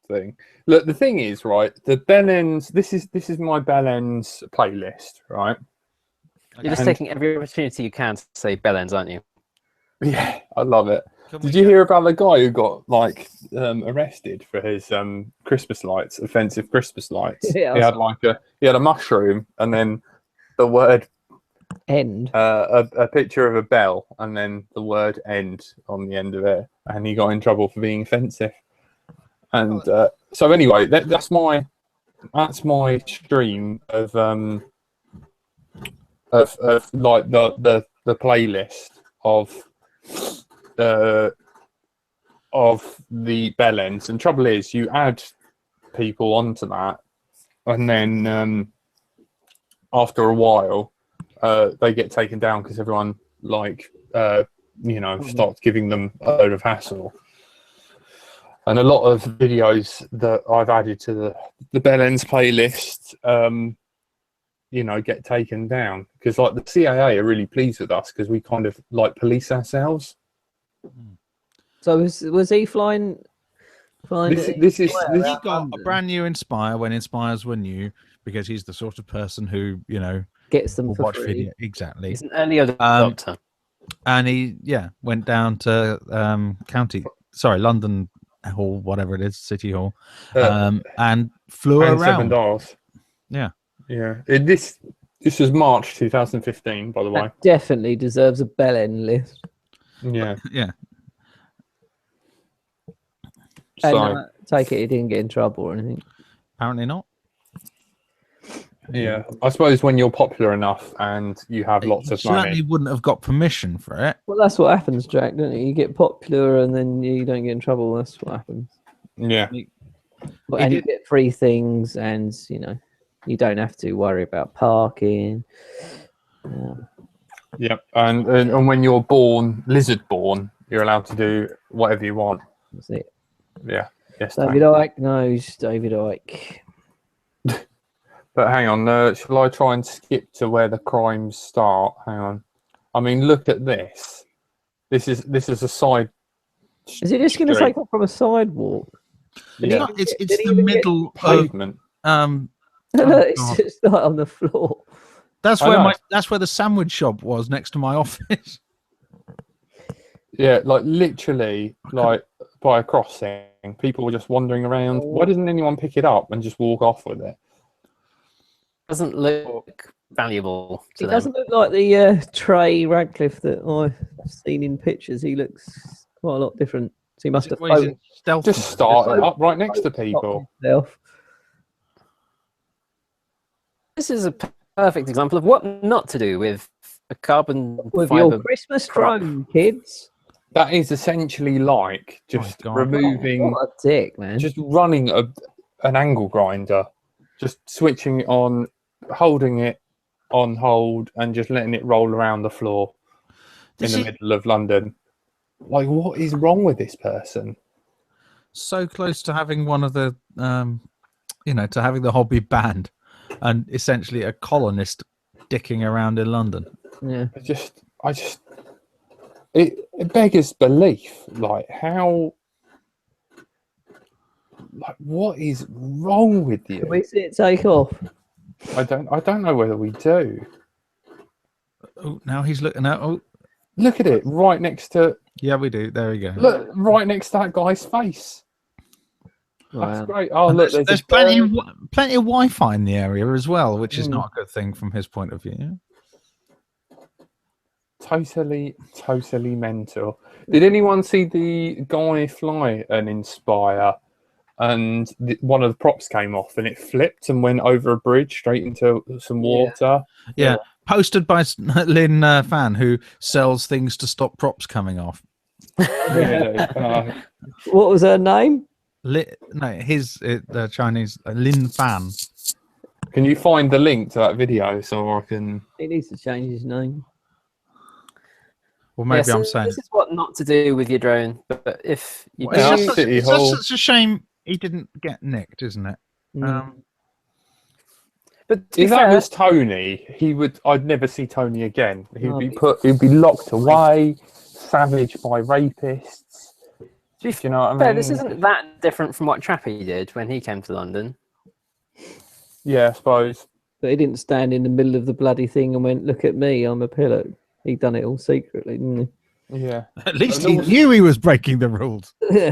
Speaker 1: thing. Look, the thing is, right? The Bellends. This is my Bellends playlist, right?
Speaker 3: You're just
Speaker 1: And-
Speaker 3: taking every opportunity you can to say Bellends, aren't you?
Speaker 1: Yeah, I love it.
Speaker 2: Can
Speaker 1: Did
Speaker 2: we
Speaker 1: you
Speaker 2: go-
Speaker 1: hear about the guy who got arrested for his Christmas lights, offensive Christmas lights?
Speaker 4: Yeah, I
Speaker 1: He had he had a mushroom and then the word
Speaker 4: End.
Speaker 1: a picture of a bell and then the word end on the end of it, and he got in trouble for being offensive. And so anyway, that's my stream of like the playlist of the Bellends. And trouble is, you add people onto that, and then after a while, they get taken down because everyone starts giving them a load of hassle. And a lot of videos that I've added to the Bellends playlist, get taken down because like the CIA are really pleased with us because we kind of like police ourselves.
Speaker 4: So was he flying?
Speaker 1: This is
Speaker 2: He got a brand new Inspire when Inspires were new because he's the sort of person who
Speaker 4: gets them
Speaker 2: will
Speaker 4: for
Speaker 2: watch
Speaker 4: free.
Speaker 2: video exactly.
Speaker 3: He's an early adopter.
Speaker 2: And he went down to London Hall, whatever it is, City Hall, and flew
Speaker 1: and Seven
Speaker 2: around.
Speaker 1: Dials.
Speaker 2: Yeah.
Speaker 1: This was March 2015, by the way.
Speaker 4: That definitely deserves a bell-end list.
Speaker 1: Yeah.
Speaker 2: Yeah.
Speaker 4: And
Speaker 1: So
Speaker 4: take it he didn't get in trouble or anything.
Speaker 2: Apparently not.
Speaker 1: yeah, I suppose when you're popular enough and you have lots
Speaker 2: He
Speaker 1: of money.
Speaker 2: certainly wouldn't have got permission for it.
Speaker 4: Well, that's what happens, Jack, don't you? You get popular and then you don't get in trouble. That's what happens.
Speaker 1: Yeah.
Speaker 4: And you get free things, and you don't have to worry about parking.
Speaker 1: Yeah. And when you're lizard born, you're allowed to do whatever you want.
Speaker 4: That's it.
Speaker 1: Yeah. Yes.
Speaker 4: David
Speaker 1: thank-
Speaker 4: Icke knows David Icke.
Speaker 1: But hang on, shall I try and skip to where the crimes start? Hang on. I mean, look at this. This is a side.
Speaker 4: Is he just going to
Speaker 1: street.
Speaker 4: take off from a sidewalk?
Speaker 1: Yeah.
Speaker 2: It's
Speaker 4: Did he
Speaker 2: the
Speaker 4: even get
Speaker 2: middle of
Speaker 1: Pavement.
Speaker 2: Oh,
Speaker 4: It's
Speaker 2: God.
Speaker 4: just like on the floor.
Speaker 2: that's
Speaker 1: I
Speaker 2: where
Speaker 1: know.
Speaker 2: that's where the sandwich shop was next to my office.
Speaker 1: Yeah, like literally, like by a crossing, people were just wandering around. Why doesn't anyone pick it up and just walk off with it?
Speaker 3: Doesn't look valuable
Speaker 4: He
Speaker 3: to them.
Speaker 4: doesn't look like the Trey Radcliffe that I've seen in pictures. He looks quite a lot different. So he must have
Speaker 2: Well, he's in stealth
Speaker 1: Just
Speaker 2: mode.
Speaker 1: start it up right next to people.
Speaker 4: himself.
Speaker 3: This is a perfect example of what not to do with a carbon
Speaker 4: With
Speaker 3: fiber.
Speaker 4: your Christmas
Speaker 3: crap.
Speaker 4: drone, kids.
Speaker 1: That is essentially like just
Speaker 2: God.
Speaker 1: removing,
Speaker 4: What a dick, man.
Speaker 1: just running an angle grinder, just switching it on, holding it on hold, and just letting it roll around the floor
Speaker 2: This
Speaker 1: in
Speaker 2: is
Speaker 1: the middle of London. Like, what is wrong with this person?
Speaker 2: so close to having one of the to having the hobby banned and essentially a colonist dicking around in London.
Speaker 4: Yeah.
Speaker 1: It beggars belief. Like, how, like, what is wrong with you?
Speaker 4: Can we see it take off?
Speaker 1: I don't know whether we do.
Speaker 2: Oh, now he's looking at. Oh,
Speaker 1: Look at it right next to,
Speaker 2: yeah, we do. There we go.
Speaker 1: look right next to that guy's face. That's
Speaker 4: Wow.
Speaker 1: great. Oh, look,
Speaker 2: There's
Speaker 1: there's
Speaker 2: plenty of Wi-Fi in the area as well, which is
Speaker 1: Mm.
Speaker 2: not a good thing from his point of view.
Speaker 1: totally mental. Did anyone see the guy fly and Inspire? And one of the props came off and it flipped and went over a bridge straight into some water.
Speaker 2: Yeah, posted by Lynn Fan, who sells things to stop props coming off.
Speaker 1: Really?
Speaker 4: What was her name?
Speaker 2: The Chinese Lin Fan.
Speaker 1: Can you find the link to that video so I can?
Speaker 4: He needs to change his name.
Speaker 2: Well, maybe
Speaker 3: so
Speaker 2: I'm saying
Speaker 3: this is what not to do with your drone. But if you
Speaker 1: Well,
Speaker 3: do,
Speaker 1: City
Speaker 2: it's
Speaker 1: Hall.
Speaker 2: such a shame he didn't get nicked, isn't it?
Speaker 3: but to be
Speaker 1: If that
Speaker 3: fair,
Speaker 1: was Tony, I'd never see Tony again.
Speaker 4: Oh,
Speaker 1: He'd be locked away, savaged by rapists.
Speaker 3: to be
Speaker 1: Do you know what I
Speaker 3: fair,
Speaker 1: mean?
Speaker 3: this isn't that different from what Trappy did when he came to London.
Speaker 1: Yeah, I suppose.
Speaker 4: But he didn't stand in the middle of the bloody thing and went, "Look at me, I'm a pillow." He done it all secretly, didn't
Speaker 1: Yeah.
Speaker 2: At least
Speaker 1: And
Speaker 2: he
Speaker 1: also-
Speaker 2: knew he was breaking the rules.
Speaker 4: he?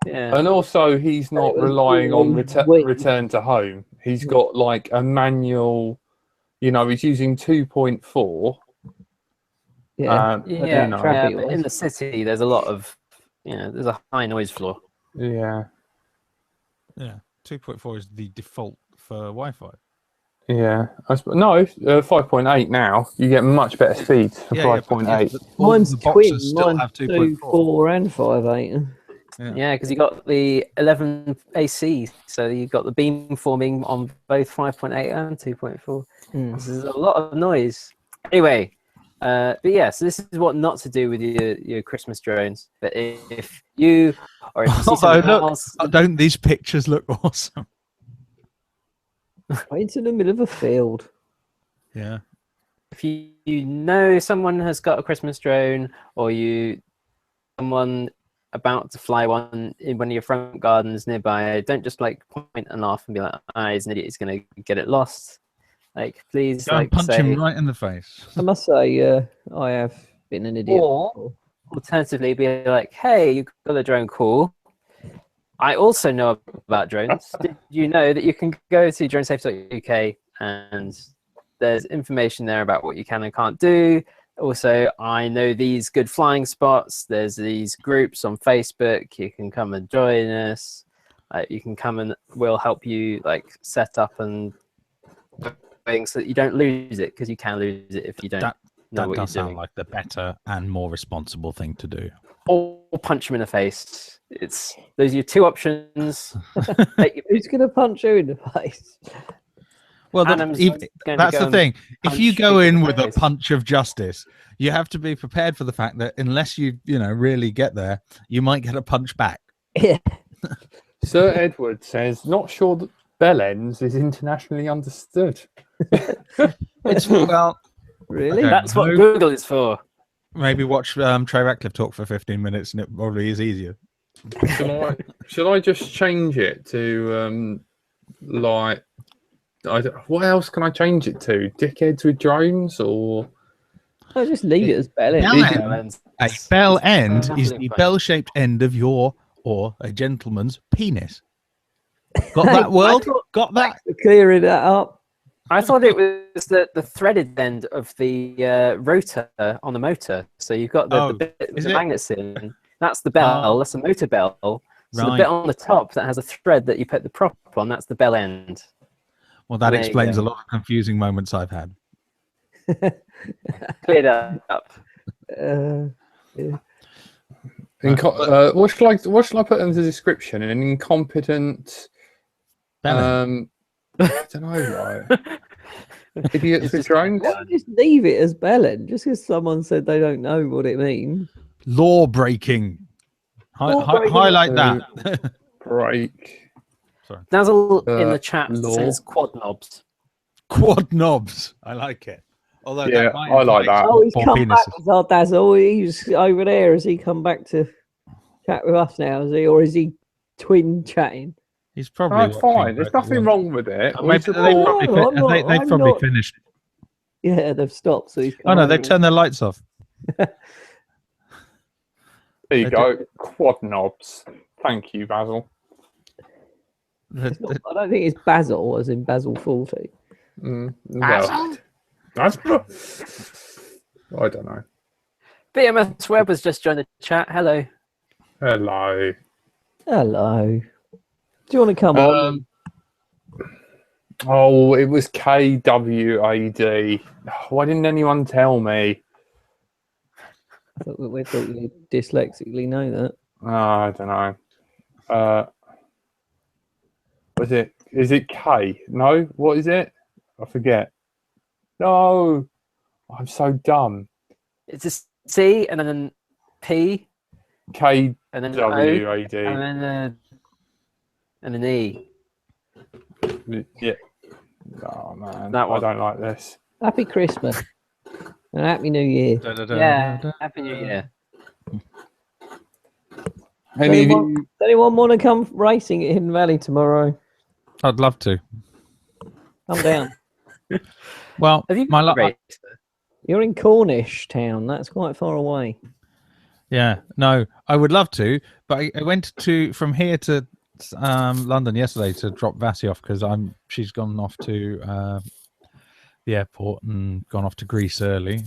Speaker 3: Yeah.
Speaker 1: And also, he's not
Speaker 4: was
Speaker 1: relying on
Speaker 4: really
Speaker 1: return to home. He's got like a manual, he's using 2.4.
Speaker 4: Yeah.
Speaker 3: Yeah,
Speaker 1: you know.
Speaker 4: Trappy
Speaker 3: but
Speaker 4: was.
Speaker 3: in the city, there's a lot of, there's a high noise floor.
Speaker 1: Yeah.
Speaker 2: Yeah, 2.4 is the default for Wi-Fi.
Speaker 1: Yeah. 5.8 now. You get much better speeds for 5.8.
Speaker 4: Mine's
Speaker 2: the
Speaker 4: twin.
Speaker 2: boxes still
Speaker 4: Mine's
Speaker 2: have
Speaker 4: 2.4
Speaker 2: 2.4.
Speaker 4: and 5.8.
Speaker 3: Yeah, because you got the 11 AC, so you got the beam forming on both 5.8 and 2.4. This is a lot of noise. Anyway, but yeah, so this is what not to do with your Christmas drones. But if you or if you see
Speaker 2: Although,
Speaker 3: someone
Speaker 2: look,
Speaker 3: else,
Speaker 2: don't these pictures look awesome?
Speaker 4: Right into the middle of a field.
Speaker 2: Yeah.
Speaker 3: if you know someone has got a Christmas drone, or someone about to fly one in one of your front gardens nearby, don't just like point and laugh and be like, he's an idiot, he's gonna get it lost. Like, please,
Speaker 2: Go and
Speaker 3: like,
Speaker 2: punch
Speaker 3: say,
Speaker 2: him right in the face.
Speaker 4: I must say, I have been an idiot.
Speaker 3: Or alternatively, be like, hey, you got a drone, cool. I also know about drones. Did you know that you can go to dronesafe.uk and there's information there about what you can and can't do? Also, I know these good flying spots. There's these groups on Facebook. You can come and join us. You can come and we'll help you like set up and things so that you don't lose it, because you can lose it if you don't know
Speaker 2: That
Speaker 3: what
Speaker 2: does
Speaker 3: you're
Speaker 2: sound
Speaker 3: doing.
Speaker 2: like the better and more responsible thing to do.
Speaker 3: Or punch him in the face. Those are your two options.
Speaker 4: Who's going to punch you in the face?
Speaker 2: Well,
Speaker 3: Adam's going to
Speaker 2: that's
Speaker 3: go
Speaker 2: the
Speaker 3: and
Speaker 2: thing. If you
Speaker 3: punch
Speaker 2: go
Speaker 3: people
Speaker 2: in
Speaker 3: in the
Speaker 2: with a
Speaker 3: face.
Speaker 2: punch of justice, you have to be prepared for the fact that unless you really get there, you might get a punch back.
Speaker 4: Yeah.
Speaker 1: Sir Edward says, not sure that bell ends is internationally understood.
Speaker 2: It's well,
Speaker 4: Really?
Speaker 2: Okay.
Speaker 3: That's what Google is for.
Speaker 2: maybe watch Trey Ratcliffe talk for 15 minutes, and it probably is easier.
Speaker 1: Should I just change it to what else can I change it to? Dickheads with drones or?
Speaker 4: No, just leave it as bell end.
Speaker 2: Bell end. A bell end is
Speaker 3: Absolutely
Speaker 2: the
Speaker 3: fine.
Speaker 2: bell-shaped end of your or a gentleman's penis. Got that, world? Got that?
Speaker 4: Clearing that up.
Speaker 3: I thought it was the threaded end of the rotor on the motor. So you've got the bit with
Speaker 2: is
Speaker 3: the
Speaker 2: it?
Speaker 3: magnets in. That's the bell.
Speaker 2: Oh.
Speaker 3: That's the motor bell. So the
Speaker 2: Right.
Speaker 3: bit on the top that has a thread that you put the prop on, that's the bell end.
Speaker 2: Well, that
Speaker 3: There you
Speaker 2: explains a
Speaker 3: go.
Speaker 2: lot of confusing moments I've had.
Speaker 3: Cleared up.
Speaker 1: What should I put in the description? An incompetent.
Speaker 2: Bell end.
Speaker 1: I don't know. Right? Idiots with drones.
Speaker 4: Just leave it as bell end. Just because someone said they don't know what it means.
Speaker 2: Law breaking. Highlight that.
Speaker 1: Break.
Speaker 3: There's a in the chat that
Speaker 1: law.
Speaker 3: says quad knobs.
Speaker 2: Quad knobs. I like it. Although
Speaker 1: Yeah,
Speaker 2: that might
Speaker 1: I like
Speaker 2: imply
Speaker 1: that.
Speaker 4: Oh, he's
Speaker 2: more
Speaker 4: come back.
Speaker 2: penises.
Speaker 4: Zardazzle. He's over there. Has he come back to chat with us now? Is he, or is he twin chatting?
Speaker 2: He's probably
Speaker 1: That's
Speaker 2: watching
Speaker 1: fine. There's
Speaker 2: Broken
Speaker 1: nothing
Speaker 2: One.
Speaker 1: wrong with it.
Speaker 2: Maybe
Speaker 1: We
Speaker 2: they
Speaker 1: support-
Speaker 2: probably,
Speaker 4: I'm
Speaker 2: they've probably
Speaker 4: not-
Speaker 2: finished.
Speaker 4: Yeah, they've stopped. So he's.
Speaker 2: Oh no, they've
Speaker 4: come
Speaker 2: turned their lights off.
Speaker 1: There you
Speaker 2: They
Speaker 1: go. Quad knobs. Thank you, Basil.
Speaker 4: It's not, I don't think it's Basil, as in Basil Fawlty.
Speaker 1: Well, that's I don't know.
Speaker 3: BMS Web has just joined the chat. Hello.
Speaker 1: Hello.
Speaker 4: Hello. Do you want to come on?
Speaker 1: Oh, it was KWAD. Why didn't anyone tell me?
Speaker 4: We thought you dyslexically know that.
Speaker 1: Oh, I don't know. Is it K? No? What is it? I forget. No. I'm so dumb.
Speaker 3: It's a C and then P
Speaker 1: KWAD.
Speaker 3: and then O and an E.
Speaker 1: Yeah. Oh, man.
Speaker 3: That one.
Speaker 1: I don't like this.
Speaker 4: Happy Christmas and Happy New Year.
Speaker 3: Yeah. Happy New Year.
Speaker 4: Does anyone want to come racing at Hidden Valley tomorrow?
Speaker 2: I'd love to.
Speaker 4: Come down.
Speaker 2: Well,
Speaker 3: Have you
Speaker 2: my
Speaker 3: raced?
Speaker 4: You're in Cornish town. That's quite far away.
Speaker 2: Yeah, no, I would love to, but I went from here to London yesterday to drop Vassie off because she's gone off to the airport and gone off to Greece early,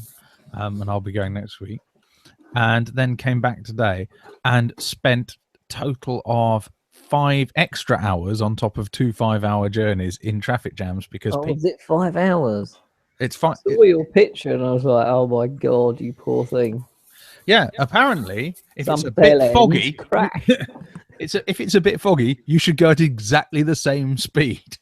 Speaker 2: and I'll be going next week. And then came back today and spent total of 5 extra hours on top of 2 5-hour journeys in traffic jams because
Speaker 4: Was it 5 hours?
Speaker 2: it's fine.
Speaker 4: I saw your picture and I was like, oh my God, you poor thing.
Speaker 2: Yeah, apparently, if
Speaker 4: Some
Speaker 2: it's a bit
Speaker 4: bell
Speaker 2: foggy,
Speaker 4: end crash.
Speaker 2: if it's a bit foggy, you should go at exactly the same speed.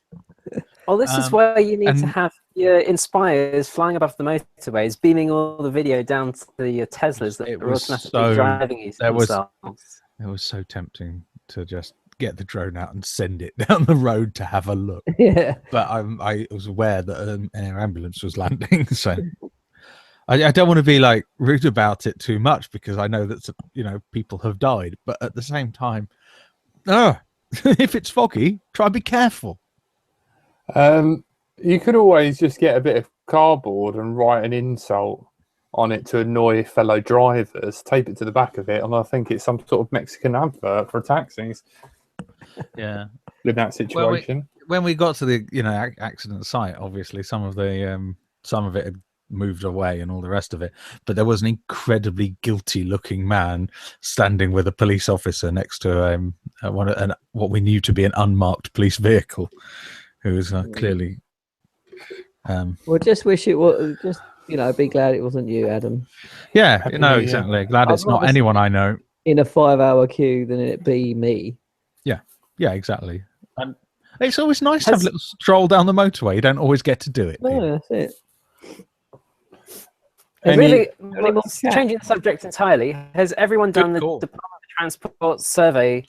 Speaker 3: Well, this is where you need to have your Inspires flying above the motorways, beaming all the video down to your Teslas that
Speaker 2: It
Speaker 3: are
Speaker 2: was
Speaker 3: automatically driving themselves.
Speaker 2: It was so tempting to just get the drone out and send it down the road to have a look.
Speaker 4: Yeah.
Speaker 2: But I was aware that an air ambulance was landing, so I don't want to be like rude about it too much because I know that people have died. But at the same time, if it's foggy, try and be careful.
Speaker 1: You could always just get a bit of cardboard and write an insult on it to annoy fellow drivers, tape it to the back of it, and I think it's some sort of Mexican advert for taxis.
Speaker 2: Yeah.
Speaker 1: In that situation.
Speaker 2: When we got to the accident site, obviously some of it had moved away and all the rest of it, but there was an incredibly guilty looking man standing with a police officer next to what we knew to be an unmarked police vehicle, who was clearly
Speaker 4: Well, just wish it was just be glad it wasn't you, Adam.
Speaker 2: Yeah, exactly. Glad it's not anyone I know
Speaker 4: in a 5-hour queue than it be me.
Speaker 2: Yeah, exactly. And it's always nice to have a little stroll down the motorway. You don't always get to do it.
Speaker 4: No, that's it.
Speaker 3: Changing the subject entirely, has everyone done the Department of Transport survey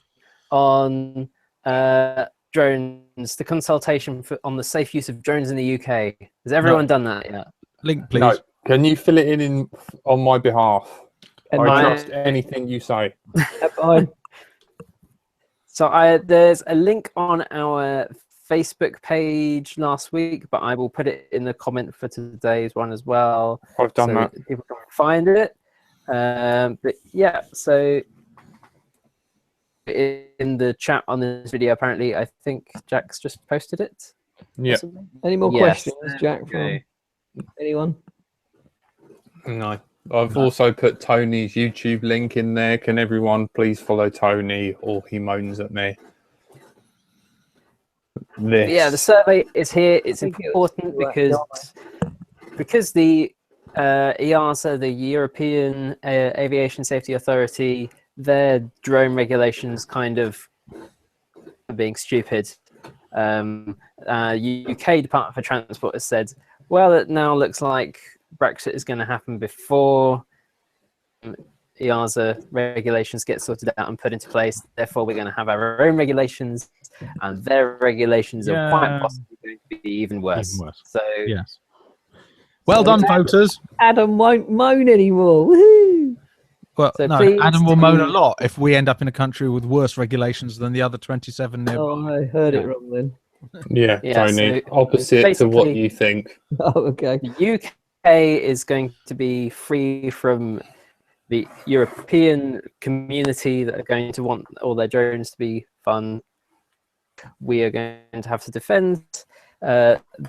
Speaker 3: on drones, the consultation on the safe use of drones in the UK? Has everyone done that yet?
Speaker 2: Link, please.
Speaker 1: No. Can you fill it in on my behalf?
Speaker 3: And
Speaker 1: I trust anything you say.
Speaker 3: So there's a link on our Facebook page last week, but I will put it in the comment for today's one as well.
Speaker 1: I've done that.
Speaker 3: People can find it. But yeah, so in the chat on this video, apparently, I think Jack's just posted it.
Speaker 1: Yeah.
Speaker 3: Possibly?
Speaker 4: Any more questions, Jack, from anyone?
Speaker 1: No. I've also put Tony's YouTube link in there. Can everyone please follow Tony or he moans at me?
Speaker 3: Yeah, the survey is here. It's important because the EASA, the European Aviation Safety Authority, their drone regulations kind of are being stupid. UK Department for Transport has said, well, it now looks like Brexit is going to happen before EASA regulations get sorted out and put into place. Therefore, we're going to have our own regulations, and their regulations are quite possibly going to be even worse. So,
Speaker 2: yes. Well done, voters.
Speaker 4: Adam won't moan anymore. Woohoo!
Speaker 2: Well, so no, Adam will moan a lot if we end up in a country with worse regulations than the other 27 nearby.
Speaker 4: Oh, I heard it wrong then.
Speaker 1: Yeah, Tony, so opposite to what you think.
Speaker 4: Oh, okay.
Speaker 3: The UK is going to be free from the European community that are going to want all their drones to be fun. we are going to have to defend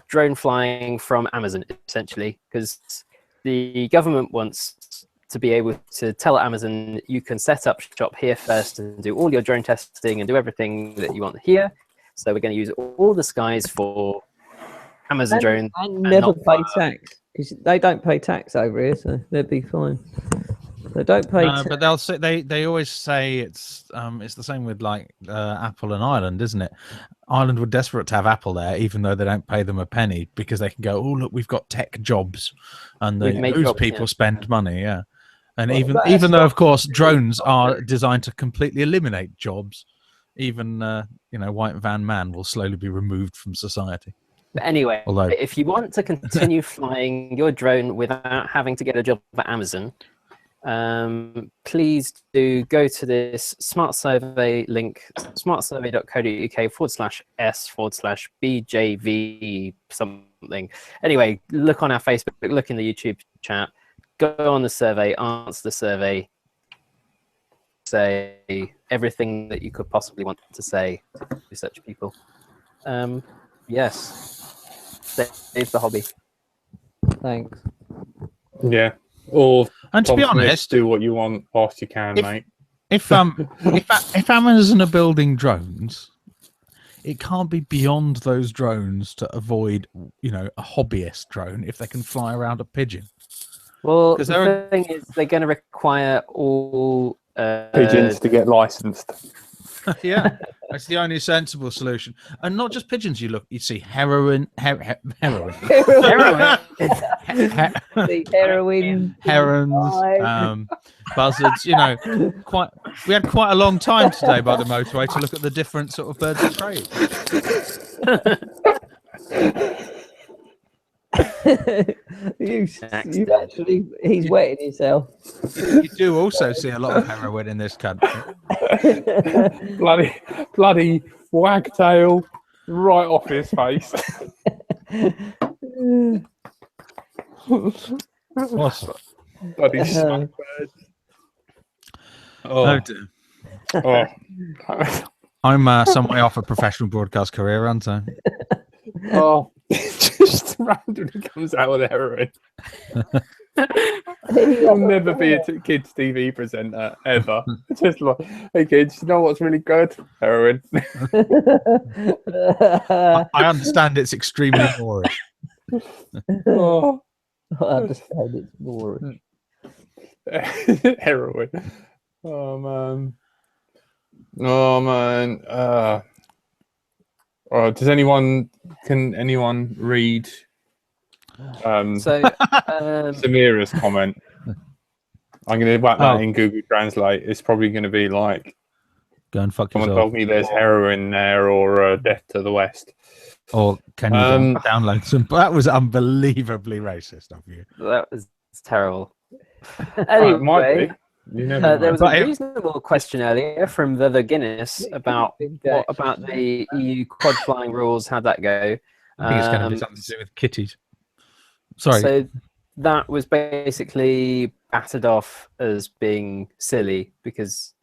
Speaker 3: drone flying from Amazon, essentially, because the government wants to be able to tell Amazon, you can set up shop here first and do all your drone testing and do everything that you want here. So we're going to use all the skies for Amazon drone
Speaker 4: and never pay tax, because they don't pay tax over here, so they'd be fine. They don't pay tax.
Speaker 2: But they'll say, they always say it's the same with like Apple and Ireland, isn't it? Ireland were desperate to have Apple there, even though they don't pay them a penny, because they can go, oh look, we've got tech jobs, and those people spend money, yeah. And even though of course drones are designed to completely eliminate jobs, even white van man will slowly be removed from society.
Speaker 3: But anyway, if you want to continue flying your drone without having to get a job at Amazon, please do go to this smart survey link, smartsurvey.co.uk/s/BJV something. Anyway, look on our Facebook, look in the YouTube chat, go on the survey, answer the survey, say everything that you could possibly want to say to such people. Yes, save the hobby.
Speaker 4: Thanks.
Speaker 1: Yeah. Or
Speaker 2: and to be honest,
Speaker 1: do what you want whilst you can, mate.
Speaker 2: If Amazon are building drones, it can't be beyond those drones to avoid, a hobbyist drone if they can fly around a pigeon.
Speaker 3: Well, the thing is, they're going to require all
Speaker 1: pigeons to get licensed.
Speaker 2: Yeah, that's the only sensible solution. And not just pigeons. You see heroin, heroin, herons, buzzards. We had quite a long time today by the motorway to look at the different sort of birds of prey.
Speaker 4: He's wetting himself.
Speaker 2: You do also see a lot of heroin in this country.
Speaker 1: bloody wagtail right off his face.
Speaker 2: Awesome.
Speaker 1: Bloody snowbirds.
Speaker 2: Oh dear.
Speaker 1: Oh.
Speaker 2: I'm some way off a professional broadcast career, aren't I?
Speaker 1: Oh, just randomly comes out with heroin. I'll never be a kids' TV presenter ever. Just like, hey kids, you know what's really good? Heroin.
Speaker 2: I understand it's extremely boring.
Speaker 1: Oh.
Speaker 4: I understand it's boring.
Speaker 1: Heroin. Oh man. Oh man. Can anyone read Samira's comment? I'm going to whack that in Google Translate. It's probably going to be like,
Speaker 2: go and fuck
Speaker 1: someone
Speaker 2: yourself.
Speaker 1: told me there's heroin there, or Death to the West.
Speaker 2: Or can you download some? That was unbelievably racist of you.
Speaker 3: That was terrible. Anyway,
Speaker 1: it might be.
Speaker 3: There was a reasonable question earlier from the Guinness about what about the EU quad flying rules. How'd that go?
Speaker 2: I think it's going to be something to do with kitties. Sorry.
Speaker 3: So that was basically battered off as being silly because,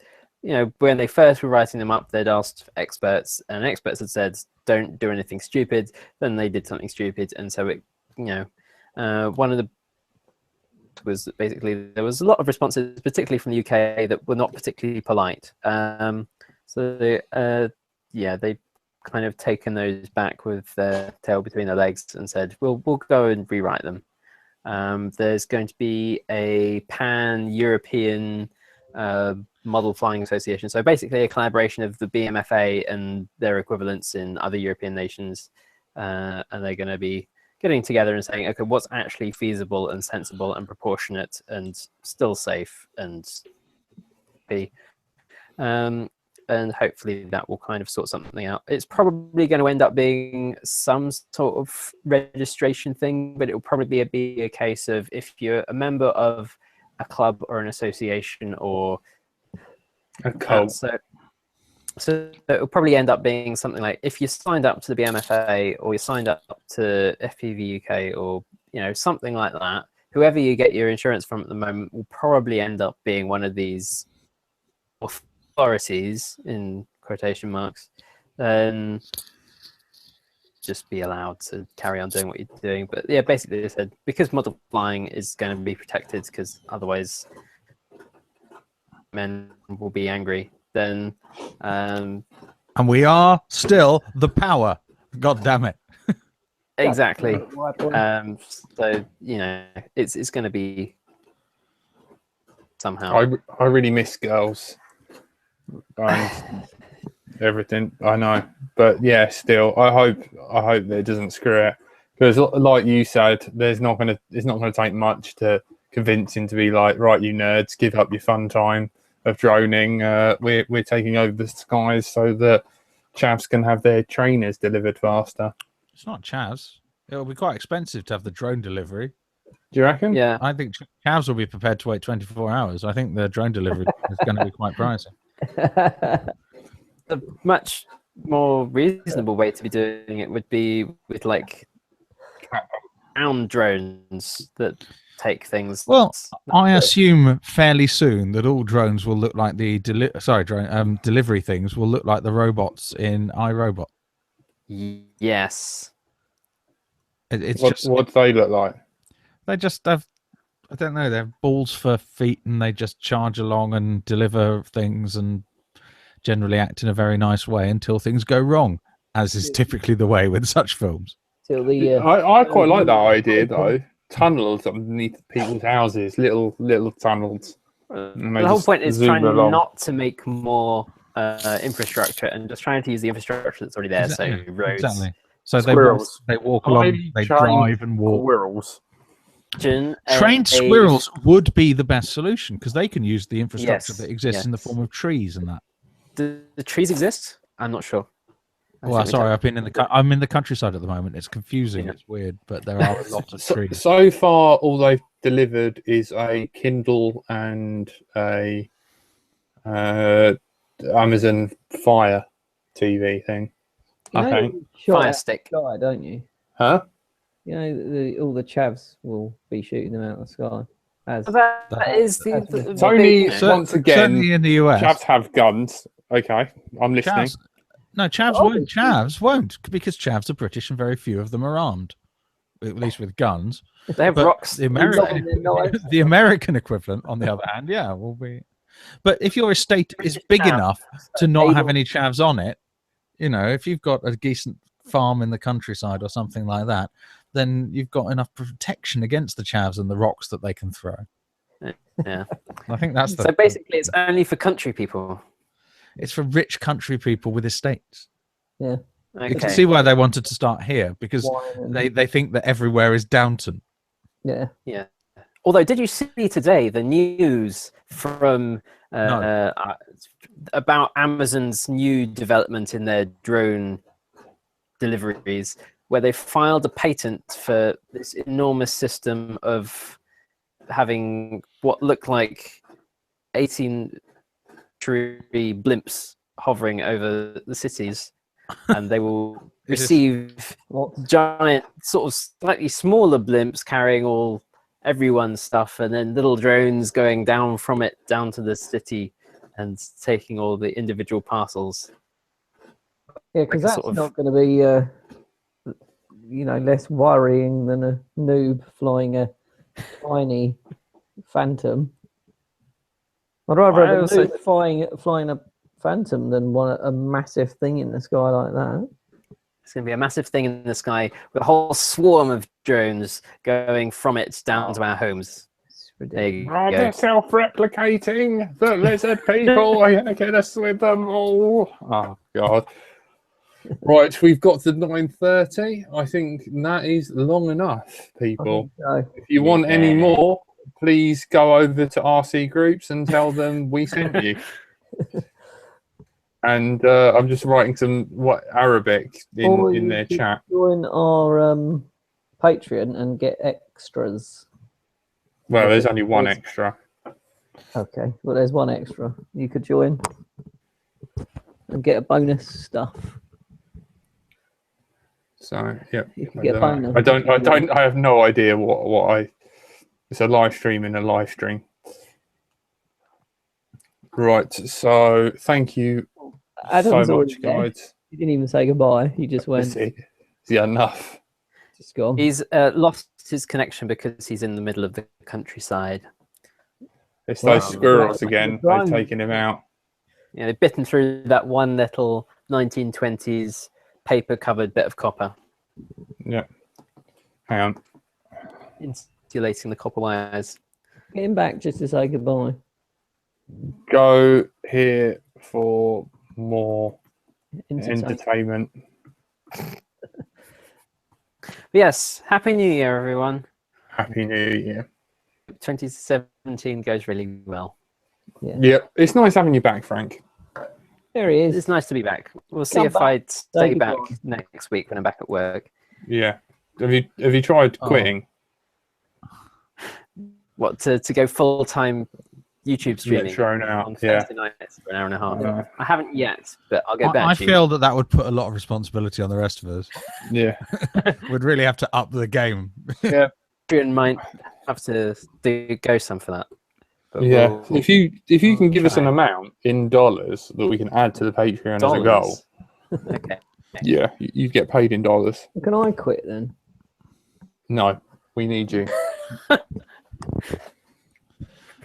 Speaker 3: when they first were writing them up, they'd asked experts, and experts had said, don't do anything stupid. Then they did something stupid. And so one of the was that basically there was a lot of responses, particularly from the UK, that were not particularly polite. They kind of taken those back with their tail between their legs and said, we'll go and rewrite them. There's going to be a pan-European model flying association. So basically a collaboration of the BMFA and their equivalents in other European nations. And they're going to be getting together and saying, okay, what's actually feasible and sensible and proportionate and still safe and be. And hopefully that will kind of sort something out. It's probably going to end up being some sort of registration thing, but it will probably be a case of if you're a member of a club or an association or
Speaker 1: a cult.
Speaker 3: So it'll probably end up being something like if you signed up to the BMFA or you signed up to FPV UK or something like that, whoever you get your insurance from at the moment will probably end up being one of these authorities in quotation marks then just be allowed to carry on doing what you're doing. But yeah, basically they said because model flying is going to be protected because otherwise men will be angry, then
Speaker 2: and we are still the power. God damn it.
Speaker 3: exactly. So you know, it's going to be somehow.
Speaker 1: I really miss girls and everything. I know, but yeah, still, I hope that it doesn't screw it, because like you said, it's not gonna take much to convince him to be like, right, you nerds, give up your fun time of droning. We're taking over the skies so that chavs can have their trainers delivered faster.
Speaker 2: It's not chavs. It'll be quite expensive to have the drone delivery.
Speaker 1: Do you reckon?
Speaker 3: Yeah.
Speaker 2: I think chavs will be prepared to wait 24 hours. I think the drone delivery is going to be quite pricey.
Speaker 3: A much more reasonable way to be doing it would be with like ground drones that take things.
Speaker 2: Well, I assume fairly soon that all drones will look like the delivery things will look like the robots in iRobot.
Speaker 3: Yes.
Speaker 2: It's
Speaker 1: what
Speaker 2: just
Speaker 1: do they look like?
Speaker 2: they just have, I don't know, they have balls for feet and they just charge along and deliver things and generally act in a very nice way until things go wrong, as is typically the way with such films.
Speaker 4: Till the
Speaker 1: I quite like that idea though. Tunnels underneath people's houses, little tunnels.
Speaker 3: The whole point is trying not to make more infrastructure and just trying to use the infrastructure that's already there.
Speaker 2: Exactly.
Speaker 3: So roads.
Speaker 2: Exactly. So
Speaker 1: Squirrels.
Speaker 2: they walk along, they drive and walk.
Speaker 1: Squirrels.
Speaker 2: Trained squirrels would be the best solution because they can use the infrastructure
Speaker 3: Yes,
Speaker 2: that exists in the form of trees and that.
Speaker 3: Do the trees exist? I'm not sure.
Speaker 2: Well, sorry, I'm in the countryside at the moment. It's confusing.
Speaker 3: Yeah.
Speaker 2: It's weird, but there are a lot of trees.
Speaker 1: So far, all they've delivered is a Kindle and a Amazon Fire TV thing. I think.
Speaker 3: Fire stick.
Speaker 4: Sky, don't you?
Speaker 1: Huh?
Speaker 4: You know, all the chavs will be shooting them out of the sky.
Speaker 3: That is the
Speaker 1: It's only
Speaker 3: big-
Speaker 1: once again.
Speaker 2: Certainly in the US.
Speaker 1: Chavs have guns. Okay, I'm listening.
Speaker 2: Chavs won't, because chavs are British and very few of them are armed, at least with guns.
Speaker 3: They have
Speaker 2: But
Speaker 3: rocks.
Speaker 2: The American equivalent, on the other hand, yeah, will be. But if your estate is big enough to not have any chavs on it, you know, if you've got a decent farm in the countryside or something like that, then you've got enough protection against the chavs and the rocks that they can throw.
Speaker 3: Yeah.
Speaker 2: I think that's the.
Speaker 3: So basically, it's only for country people.
Speaker 2: It's for rich country people with estates.
Speaker 4: Yeah.
Speaker 3: Okay.
Speaker 2: You can see why they wanted to start here, because they think that everywhere is Downton.
Speaker 4: Yeah.
Speaker 3: Yeah. Although, did you see today the news from about Amazon's new development in their drone deliveries, where they filed a patent for this enormous system of having what looked like 18 blimps hovering over the cities, and they will receive giant, sort of slightly smaller blimps carrying everyone's stuff, and then little drones going down from it down to the city and taking all the individual parcels.
Speaker 4: Yeah, because
Speaker 3: Like a
Speaker 4: that's
Speaker 3: sort of-
Speaker 4: not going to be, less worrying than a noob flying a tiny Phantom. I'd rather have a noob flying a Phantom than a massive thing in the sky like that.
Speaker 3: It's going to be a massive thing in the sky with a whole swarm of drones going from it down to our homes.
Speaker 4: It's
Speaker 3: There
Speaker 4: ridiculous.
Speaker 3: you
Speaker 1: Oh,
Speaker 3: go.
Speaker 1: they're self-replicating. The lizard people are going to get us with them all. Oh, God. Right, we've got to 9:30. I think that is long enough, people.
Speaker 4: So,
Speaker 1: If you want any
Speaker 3: Yeah.
Speaker 1: more, please go over to RC Groups and tell them we sent you. And I'm just writing some Arabic
Speaker 4: or
Speaker 1: in
Speaker 4: you
Speaker 1: their
Speaker 4: could
Speaker 1: chat.
Speaker 4: join our Patreon and get extras.
Speaker 1: Well, there's only one extra.
Speaker 4: Okay, well, there's one extra. You could join and get a bonus stuff.
Speaker 1: So yeah,
Speaker 4: You can get bonus.
Speaker 1: I have no idea what it's a live stream in a live stream. Right, so thank you
Speaker 4: Adam's
Speaker 1: so
Speaker 4: already
Speaker 1: much,
Speaker 4: there.
Speaker 1: guys.
Speaker 4: He didn't even say goodbye. He just went.
Speaker 1: Is he enough?
Speaker 4: Just gone.
Speaker 3: He's lost his connection because he's in the middle of the countryside.
Speaker 1: It's
Speaker 4: Wow.
Speaker 1: those squirrels
Speaker 4: Wow.
Speaker 1: again.
Speaker 4: Right.
Speaker 1: They've taken him out.
Speaker 3: You know, they've bitten through that one little 1920s paper-covered bit of copper,
Speaker 1: Yeah. Hang on.
Speaker 3: insulating the copper wires.
Speaker 4: Get him back just to say goodbye.
Speaker 1: Go here for more
Speaker 4: Entertain.
Speaker 1: entertainment.
Speaker 3: Yes, Happy New Year, everyone.
Speaker 1: Happy New Year.
Speaker 3: 2017 goes really well.
Speaker 1: Yep. It's nice having you back, Frank.
Speaker 4: There he is.
Speaker 3: It's nice to be back. We'll see
Speaker 4: Come
Speaker 3: if
Speaker 4: back.
Speaker 3: I stay
Speaker 4: Say
Speaker 3: back
Speaker 4: goodbye.
Speaker 3: next week when I'm back at work.
Speaker 1: Yeah. Have you tried quitting?
Speaker 3: What, to go full-time YouTube streaming
Speaker 1: thrown
Speaker 3: on
Speaker 1: out. Yeah.
Speaker 3: Thursday nights for an hour and a half?
Speaker 1: I know.
Speaker 3: I haven't yet, but I'll get
Speaker 2: I
Speaker 3: back to you.
Speaker 2: feel that would put a lot of responsibility on the rest of us.
Speaker 1: Yeah.
Speaker 2: We'd really have to up the game.
Speaker 3: Patreon might have to go some for that. But
Speaker 1: Yeah.
Speaker 3: we'll-
Speaker 1: If you can give us an
Speaker 3: try.
Speaker 1: amount in dollars that we can add to the Patreon as a goal,
Speaker 3: dollars. Okay.
Speaker 1: yeah, you get paid in dollars.
Speaker 4: Can I quit then?
Speaker 1: No, we need you.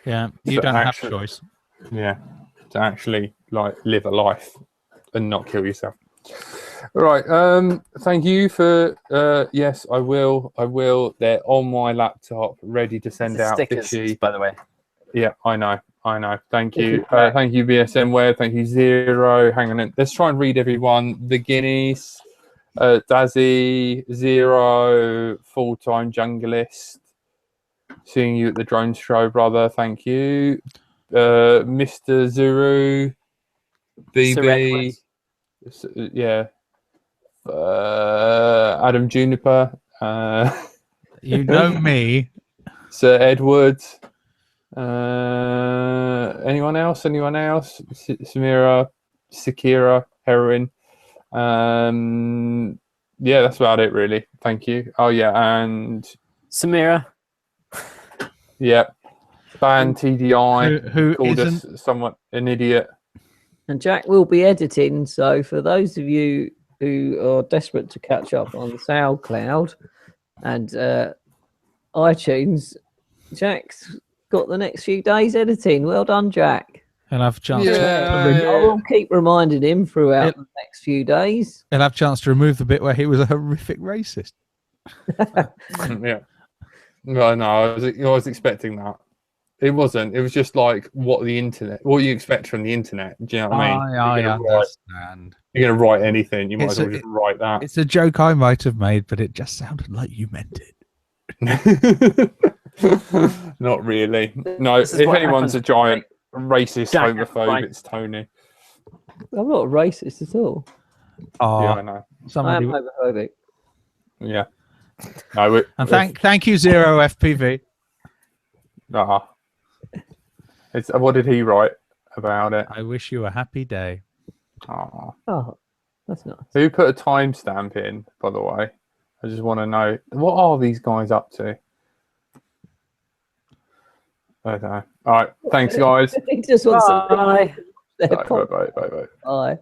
Speaker 2: Yeah, you
Speaker 1: So
Speaker 2: don't have
Speaker 1: actually-
Speaker 2: choice.
Speaker 1: Yeah, to actually like live a life and not kill yourself. All right. Thank you for. Yes, I will. They're on my laptop, ready to send
Speaker 3: The
Speaker 1: out
Speaker 3: stickers,
Speaker 1: fishy.
Speaker 3: by the way.
Speaker 1: Yeah, I know. Thank you.
Speaker 4: Stickers back.
Speaker 1: Thank you, BSM Web. Thank you, Zero. Hang on. Let's try and read everyone. The Guineas, Dazzy, Zero, full-time junglist. Seeing you at the drone show, brother. Thank you. Mr. Zuru, BB. Yeah. Adam Juniper.
Speaker 2: You know me.
Speaker 1: Sir Edward. Anyone else? Samira, Sakira, Heroin. Yeah, that's about it, really. Thank you. Oh, yeah, and
Speaker 3: Samira.
Speaker 1: yeah, Ban TDI
Speaker 2: Who
Speaker 1: called
Speaker 2: isn't?
Speaker 1: us somewhat an idiot.
Speaker 4: And Jack will be editing. So for those of you who are desperate to catch up on SoundCloud and iTunes, Jack's got the next few days editing. Well done, Jack.
Speaker 2: He'll have a chance.
Speaker 1: Yeah.
Speaker 4: I will keep reminding him throughout the next few days.
Speaker 2: He'll have a chance to remove the bit where he was a horrific racist.
Speaker 1: Yeah. No, I was expecting that. It wasn't. It was just like what you expect from the internet. Do you know what I mean?
Speaker 2: I
Speaker 1: You're gonna write-
Speaker 2: understand.
Speaker 1: You're going to write anything. You might
Speaker 2: It's
Speaker 1: as well
Speaker 2: a-
Speaker 1: just write that.
Speaker 2: It's a joke I might have made, but it just sounded like you meant it.
Speaker 1: Not really. No,
Speaker 3: This is
Speaker 1: if
Speaker 3: what
Speaker 1: anyone's a
Speaker 3: happens.
Speaker 1: giant racist
Speaker 3: Jack,
Speaker 1: homophobe,
Speaker 3: right.
Speaker 1: it's Tony.
Speaker 4: I'm not racist at all.
Speaker 2: Oh,
Speaker 1: Yeah, I know.
Speaker 4: I
Speaker 2: somebody.
Speaker 4: am homophobic.
Speaker 1: Yeah. No,
Speaker 2: And thank you, Zero FPV.
Speaker 1: It's what did he write about it?
Speaker 2: I wish you a happy day.
Speaker 1: Aw.
Speaker 4: Oh, that's nice.
Speaker 1: Who put a timestamp in, by the way? I just want to know, what are these guys up to? I don't know. All right. Thanks, guys.
Speaker 4: He just wants to
Speaker 3: Bye.
Speaker 4: their
Speaker 1: Bye.
Speaker 4: Bye.